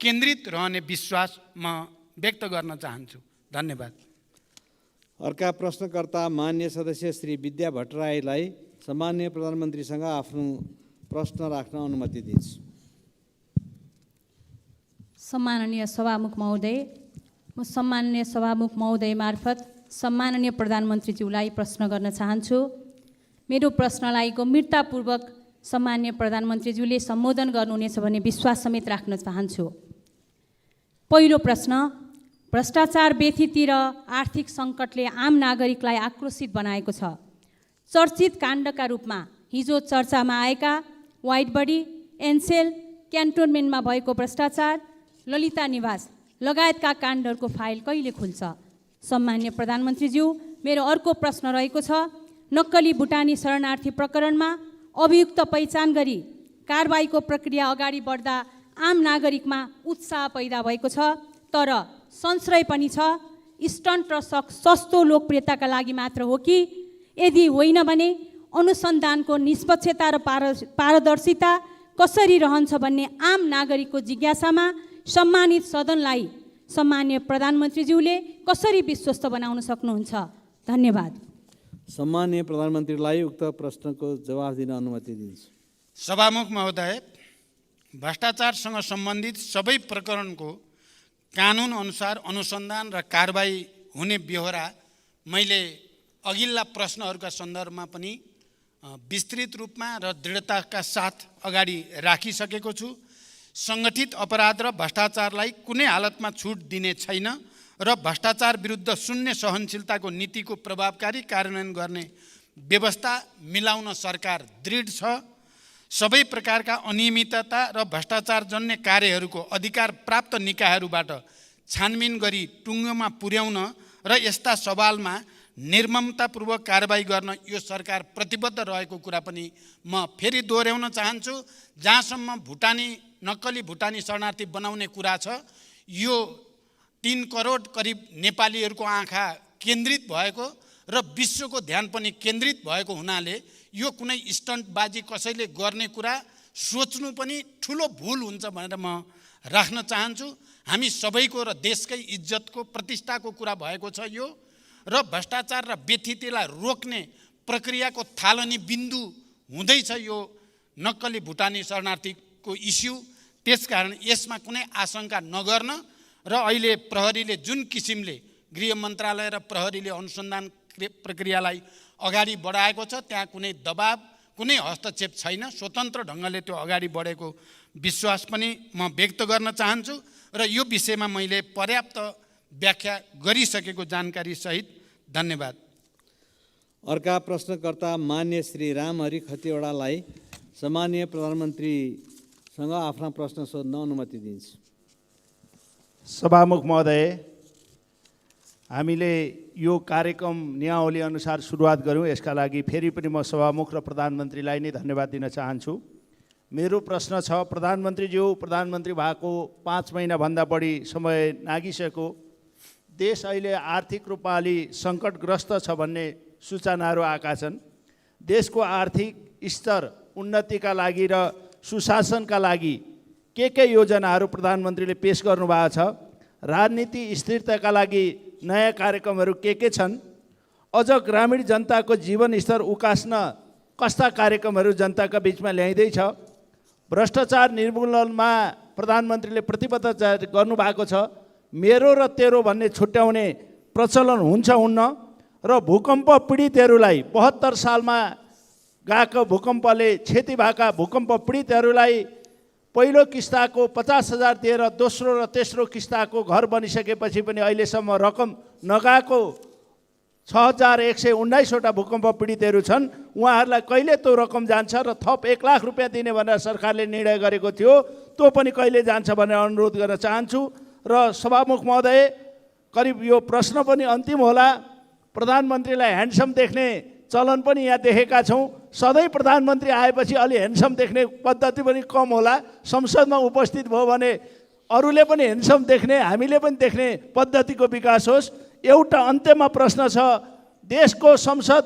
केन्द्रित रहने विश्वास म व्यक्त गर्न चाहन्छु। धन्यवाद। अर्का प्रश्नकर्ता मान्य सदस्य श्री विद्या भट्टराईलाई सम्माननीय प्रधानमन्त्रीसँग आफ्नो प्रश्न राख्न अनुमति दिन्छु। सम्माननीय सभामुख महोदय, म सम्माननीय सभामुख महोदय मार्फत सम्माननीय प्रधानमन्त्रीज्यूलाई प्रश्न गर्न चाहन्छु। मेरो प्रश्नलाई गम्भीरतापूर्वक सम्माननीय प्रधानमन्त्रीज्यूले सम्बोधन गर्नुहुनेछ भन्ने विश्वास समेत राख्न चाहन्छु। पहिलो प्रश्न, भ्रष्टाचार व्यथिति र आर्थिक सङ्कटले आम नागरिकलाई आक्रोशित बनाएको छ। चर्चित काण्डका रूपमा हिजो चर्चामा आएका वाइट बडी, एनसेल, क्यान्टोनमेन्टमा भएको भ्रष्टाचार, ललिता निवास लगायतका काण्डहरूको फाइल कहिले खुल्छ? सम्माननीय प्रधानमन्त्रीज्यू, मेरो अर्को प्रश्न रहेको छ, नक्कली भुटानी शरणार्थी प्रकरणमा अभियुक्त पहिचान गरी कारबाहीको प्रक्रिया अगाडि बढ्दा आम नागरिकमा उत्साह पैदा भएको छ, तर संशय पनि छ स्टन्ट र सस्तो लोकप्रियताका लागि मात्र हो कि? यदि होइन भने अनुसन्धानको निष्पक्षता र पारदर्शिता कसरी रहन्छ भन्ने आम नागरिकको जिज्ञासामा सम्मानित सदनलाई सम्माननीय प्रधानमन्त्रीज्यूले कसरी विश्वस्त बनाउन सक्नुहुन्छ? धन्यवाद। सम्माननीय प्रधानमन्त्रीलाई उक्त प्रश्नको जवाफ दिन अनुमति दिन्छु। सभामुख महोदय, भ्रष्टाचारसँग सम्बन्धित सबै प्रकरणको कानुन अनुसार अनुसन्धान र कारबाही हुने ब्यहोरा मैले अघिल्ला प्रश्नहरूका सन्दर्भमा पनि विस्तृत रूपमा र दृढताका साथ अगाडि राखिसकेको छु। सङ्गठित अपराध र भ्रष्टाचारलाई कुनै हालतमा छुट दिने छैन र भ्रष्टाचार विरुद्ध शून्य सहनशीलताको नीतिको प्रभावकारी कार्यान्वयन गर्ने व्यवस्था मिलाउन सरकार दृढ छ। सबै प्रकारका अनियमितता र भ्रष्टाचारजन्य कार्यहरूको अधिकार प्राप्त निकायहरूबाट छानबिन गरी टुङ्गोमा पुर्याउन र यस्ता सवालमा निर्ममतापूर्वक कारबाही गर्न यो सरकार प्रतिबद्ध रहेको कुरा पनि म फेरि दोहोऱ्याउन चाहन्छु। जहाँसम्म नक्कली भुटानी शरणार्थी बनाउने कुरा छ, यो 3 करोड करिब नेपालीहरूको आँखा केन्द्रित भएको र विश्वको ध्यान पनि केन्द्रित भएको हुनाले यो कुनै स्टन्टबाजी कसैले गर्ने कुरा सोच्नु पनि ठुलो भुल हुन्छ भनेर म राख्न चाहन्छु। हामी सबैको र देशकै इज्जतको प्रतिष्ठाको कुरा भएको छ यो, र भ्रष्टाचार र व्यथितिलाई रोक्ने प्रक्रियाको थालनी बिन्दु हुँदैछ यो नक्कली भुटानी शरणार्थीको इस्यु। त्यसकारण यसमा कुनै आशंका नगर्न र अहिले प्रहरीले जुन किसिमले गृह मन्त्रालय र प्रहरीले अनुसन्धान प्रक्रियालाई अगाडि बढाएको छ, त्यहाँ कुनै दबाब, कुनै हस्तक्षेप छैन। स्वतन्त्र ढङ्गले त्यो अगाडि बढेको विश्वास पनि म व्यक्त गर्न चाहन्छु र यो विषयमा मैले पर्याप्त व्याख्या गरिसकेको जानकारी सहित धन्यवाद। अर्का प्रश्नकर्ता मान्य श्री रामहरि खतिवडालाई सम्माननीय प्रधानमन्त्रीसँग आफ्ना प्रश्न सोध्न अनुमति दिन्छु। सभामुख महोदय, हामीले यो कार्यक्रम नियमावली अनुसार सुरुवात गऱ्यौँ। यसका लागि फेरि पनि म सभामुख र प्रधानमन्त्रीलाई नै धन्यवाद दिन चाहन्छु। मेरो प्रश्न छ, प्रधानमन्त्रीज्यू, प्रधानमन्त्री भएको 5 महिनाभन्दा बढी समय नागिसक्यो। देश अहिले आर्थिक रूपमा अलि सङ्कटग्रस्त छ भन्ने सूचनाहरू आएका छन्। देशको आर्थिक स्तर उन्नतिका लागि र सुशासनका लागि के योजनाहरू प्रधानमन्त्रीले पेश गर्नुभएको छ? राजनीति स्थिरताका लागि नयाँ कार्यक्रमहरू के छन्? अझ ग्रामीण जनताको जीवन स्तर उकास्न कस्ता कार्यक्रमहरू जनताका बिचमा ल्याइँदैछ? भ्रष्टाचार निर्मूलनमा प्रधानमन्त्रीले प्रतिबद्धता गर्नुभएको छ। मेरो र तेरो भन्ने छुट्याउने प्रचलन हुन्छ हुन्न? र भूकम्प पीडितहरूलाई 72 सालमा गएको भूकम्पले क्षति भएका भूकम्प पीडितहरूलाई पहिलो किस्ताको 50,000 दिएर दोस्रो र तेस्रो किस्ताको घर बनिसकेपछि पनि अहिलेसम्म रकम नगएको 6,119वटा भूकम्प पीडितहरू छन्। उहाँहरूलाई कहिले त्यो रकम जान्छ र थप 1 लाख रुपियाँ दिने भनेर सरकारले निर्णय गरेको थियो, त्यो पनि कहिले जान्छ भनेर अनुरोध गर्न चाहन्छु। र र सभामुख महोदय, करिब यो प्रश्न पनि अन्तिम होला। प्रधानमन्त्रीलाई ह्यान्डसम देख्ने चलन पनि यहाँ देखेका छौँ। सधैँ प्रधानमन्त्री आएपछि अलि ह्यान्डसम देख्ने पद्धति पनि कम होला। संसदमा उपस्थित भयो भने अरूले पनि ह्यान्डसम देख्ने, हामीले पनि देख्ने पद्धतिको विकास होस्। एउटा अन्त्यमा प्रश्न छ, देशको संसद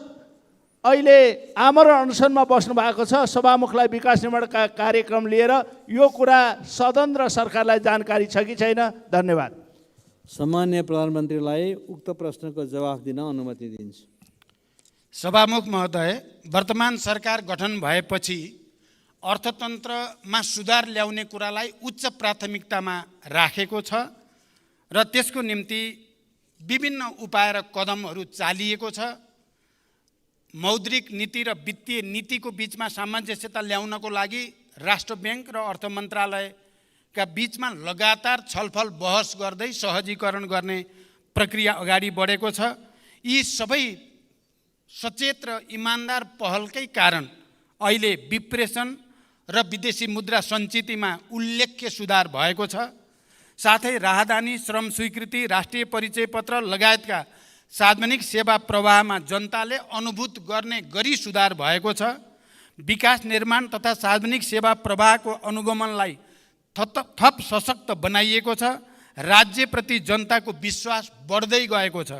अहिले आमरण अनसनमा बस्नु भएको छ सभामुखलाई विकास निर्माणका कार्यक्रम लिएर। यो कुरा सदन र सरकारलाई जानकारी छ कि छैन? धन्यवाद। सम्माननीय प्रधानमन्त्रीलाई उक्त प्रश्नको जवाफ दिन अनुमति दिन्छु। सभामुख महोदय, वर्तमान सरकार गठन भएपछि अर्थतन्त्रमा सुधार ल्याउने कुरालाई उच्च प्राथमिकतामा राखेको छ र त्यसको निम्ति विभिन्न उपाय र कदमहरू चालिएको छ। मौद्रिक नीति र वित्तीय नीतिको बीचमा सामञ्जस्यता ल्याउनको लागि राष्ट्र ब्याङ्क र अर्थ मन्त्रालयका बीचमा लगातार छलफल बहस गर्दै सहजीकरण गर्ने प्रक्रिया अगाडि बढेको छ। यी सबै सचेत र इमान्दार पहलकै कारण अहिले विप्रेषण र विदेशी मुद्रा सञ्चितिमा उल्लेख्य सुधार भएको छ। साथै राहदानी, श्रम स्वीकृति, राष्ट्रिय परिचय पत्र लगायतका सार्वजनिक सेवा प्रवाहमा जनताले अनुभूत गर्ने गरी सुधार भएको छ। विकास निर्माण तथा सार्वजनिक सेवा प्रवाहको अनुगमनलाई थप सशक्त बनाइएको छ। राज्यप्रति जनताको विश्वास बढ्दै गएको छ।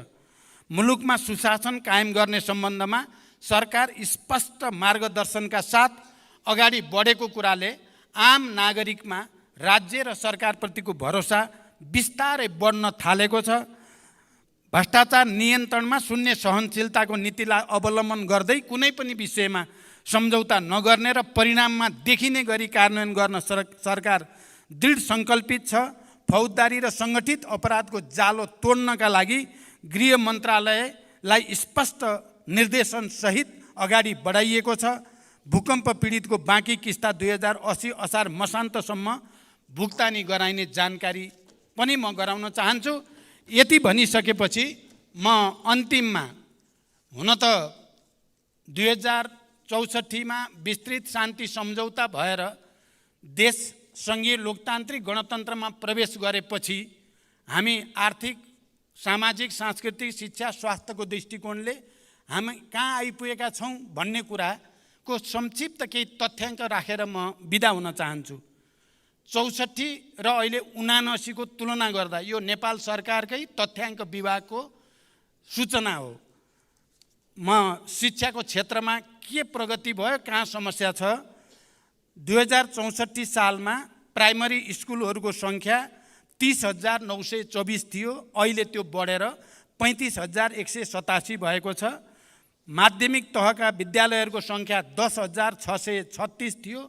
मुलुकमा सुशासन कायम गर्ने सम्बन्धमा सरकार स्पष्ट मार्गदर्शनका साथ अगाडि बढेको कुराले आम नागरिकमा राज्य र सरकारप्रतिको भरोसा बिस्तारै बढ्न थालेको छ। भ्रष्टाचार नियन्त्रणमा शून्य सहनशीलताको नीतिलाई अवलम्बन गर्दै कुनै पनि विषयमा सम्झौता नगर्ने र परिणाममा देखिने गरी कार्यान्वयन गर्न सरकार दृढ सङ्कल्पित छ। फौजदारी र सङ्गठित अपराधको जालो तोड्नका लागि गृह मन्त्रालयलाई स्पष्ट निर्देशनसहित अगाडि बढाइएको छ। भूकम्प पीडितको बाँकी किस्ता 2080 असार मसान्तसम्म भुक्तानी गराइने जानकारी पनि म गराउन चाहन्छु। यति भनिसकेपछि म अन्तिममा, हुन त 2064मा विस्तृत शान्ति सम्झौता भएर देश सङ्घीय लोकतान्त्रिक गणतन्त्रमा प्रवेश गरेपछि हामी आर्थिक, सामाजिक, सांस्कृतिक, शिक्षा, स्वास्थ्यको दृष्टिकोणले हामी कहाँ आइपुगेका छौँ भन्ने कुराको संक्षिप्त केही तथ्याङ्क राखेर म बिदा हुन चाहन्छु। 64 र अहिले 79 को तुलना गर्दा यो नेपाल सरकारकै तथ्याङ्क विभागको सूचना हो। म शिक्षाको क्षेत्रमा के प्रगति भयो, कहाँ समस्या छ। 2064 सालमा प्राइमरी स्कुलहरूको सङ्ख्या 30,924 थियो, अहिले त्यो बढेर 35,187 भएको छ। माध्यमिक तहका विद्यालयहरूको सङ्ख्या 10,636 थियो,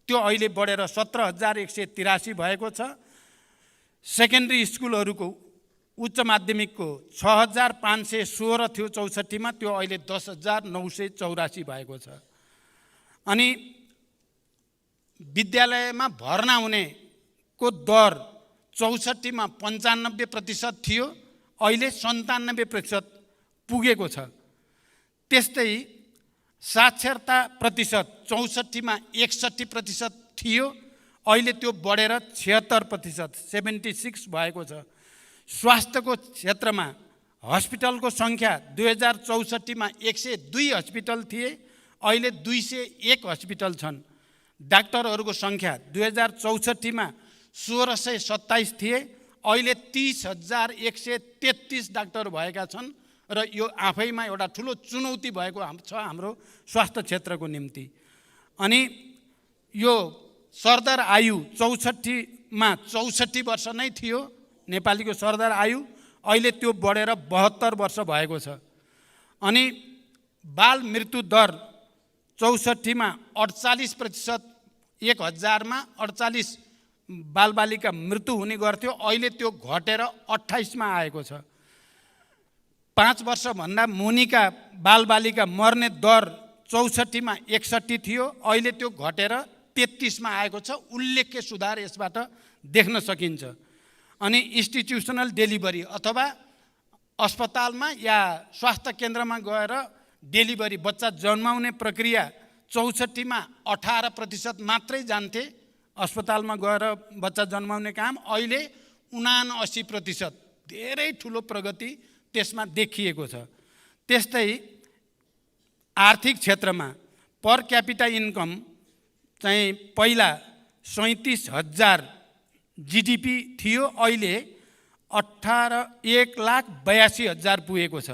त्यो अहिले बढेर 17,183 भएको छ। सेकेन्ड्री स्कुलहरूको उच्च माध्यमिकको 6,516 थियो 64मा, त्यो अहिले 10,984 भएको छ। अनि विद्यालयमा भर्ना हुनेको दर 64मा 95% थियो, अहिले 97% पुगेको छ। त्यस्तै साक्षरता प्रतिशत 64मा 61% थियो, अहिले त्यो बढेर 76% 76 भएको छ। स्वास्थ्यको क्षेत्रमा हस्पिटलको सङ्ख्या 2064मा 102 हस्पिटल थिए, अहिले 201 हस्पिटल छन्। डाक्टरहरूको सङ्ख्या 2064मा 1627 थिए, अहिले 30,133 डाक्टर भएका छन् र यो आफैमा एउटा ठुलो चुनौती भएको छ हाम्रो स्वास्थ्य क्षेत्रको निम्ति। अनि यो सरदर आयु 64मा 64 वर्ष नै थियो नेपालीको सरदर आयु, अहिले त्यो बढेर 72 वर्ष भएको छ। अनि बाल मृत्यु दर 64मा 48%, 1000मा 48 बालबालिका मृत्यु हुने गर्थ्यो, अहिले त्यो घटेर 28मा आएको छ। 5 वर्षभन्दा मुनिका बालबालिका मर्ने दर 64मा 61 थियो, अहिले त्यो घटेर 33मा आएको छ। उल्लेख्य सुधार यसबाट देख्न सकिन्छ। अनि इन्स्टिट्युसनल डेलिभरी अथवा अस्पतालमा या स्वास्थ्य केन्द्रमा गएर डेलिभरी बच्चा जन्माउने प्रक्रिया 64मा 18% मात्रै जान्थे अस्पतालमा गएर बच्चा जन्माउने काम, अहिले 79%, धेरै ठुलो प्रगति त्यसमा देखिएको छ। त्यस्तै आर्थिक क्षेत्रमा पर क्यापिटा इन्कम चाहिँ पहिला 37,000 GDP थियो, अहिले 1,82,000 पुगेको छ।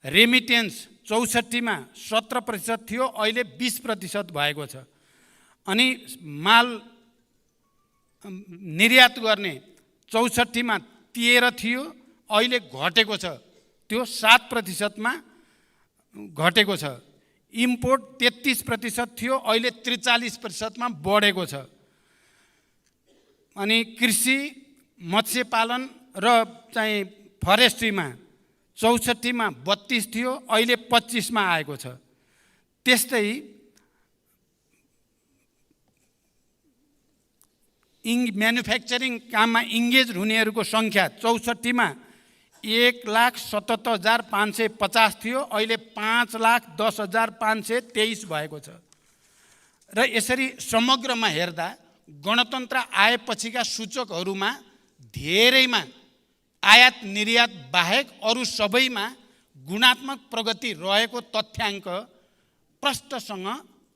रेमिटेन्स 64 मा 17% थियो, अहिले 20% भएको छ। अनि माल निर्यात गर्ने 64 मा 13 थियो, अहिले घटेको छ, त्यो 7% मा घटेको छ। इम्पोर्ट 33% थियो, अहिले 43% मा बढेको छ। अनि कृषि, मत्स्य पालन र चाहिँ फरेस्ट्रीमा 64 मा 32 थियो, अहिले 25 मा आएको छ। त्यस्तै म्यानुफ्याक्चरिङ काममा इङ्गेज हुनेहरूको सङ्ख्या 64 मा 1,77,550 थियो, अहिले 5,10,523 भएको छ। र यसरी समग्रमा हेर्दा गणतन्त्र आएपछिका सूचकहरूमा धेरैमा आयात निर्यात बाहेक अरू सबैमा गुणात्मक प्रगति रहेको तथ्याङ्क प्रष्टसँग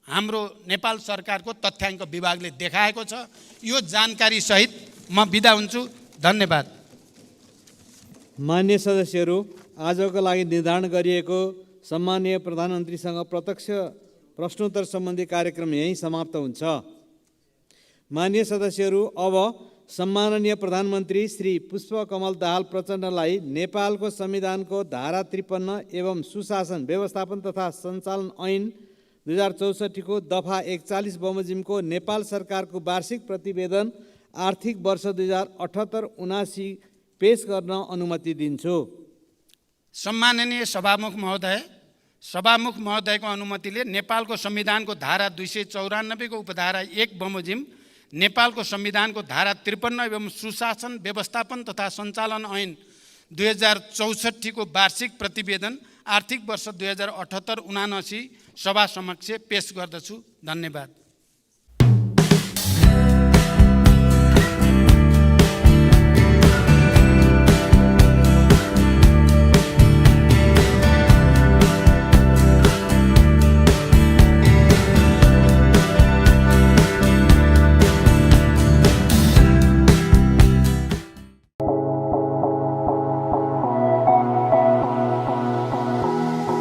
हाम्रो नेपाल सरकारको तथ्याङ्क विभागले देखाएको छ। यो जानकारी सहित म बिदा हुन्छु। धन्यवाद। मान्य सदस्यहरू, आजको लागि निर्धारण गरिएको सम्माननीय प्रधानमन्त्रीसँग प्रत्यक्ष प्रश्नोत्तर सम्बन्धी कार्यक्रम यहीँ समाप्त हुन्छ। मान्य सदस्यहरू, अब सम्माननीय प्रधानमन्त्री श्री पुष्पकमल दाहाल प्रचण्डलाई नेपालको संविधानको धारा 53 एवं सुशासन व्यवस्थापन तथा सञ्चालन ऐन 2064 को दफा 41 बमोजिमको नेपाल सरकारको वार्षिक प्रतिवेदन आर्थिक वर्ष 2078-79 पेश गर्न अनुमति दिन्छु। सम्माननीय सभामुख महोदय, सभामुख महोदयको अनुमतिले नेपालको संविधानको धारा 294 को उपधारा 1 बमोजिम, नेपालको संविधानको धारा 53 एवं सुशासन व्यवस्थापन तथा सञ्चालन ऐन 2064 को वार्षिक प्रतिवेदन आर्थिक वर्ष 2078-79 सभा समक्ष पेश गर्दछु। धन्यवाद।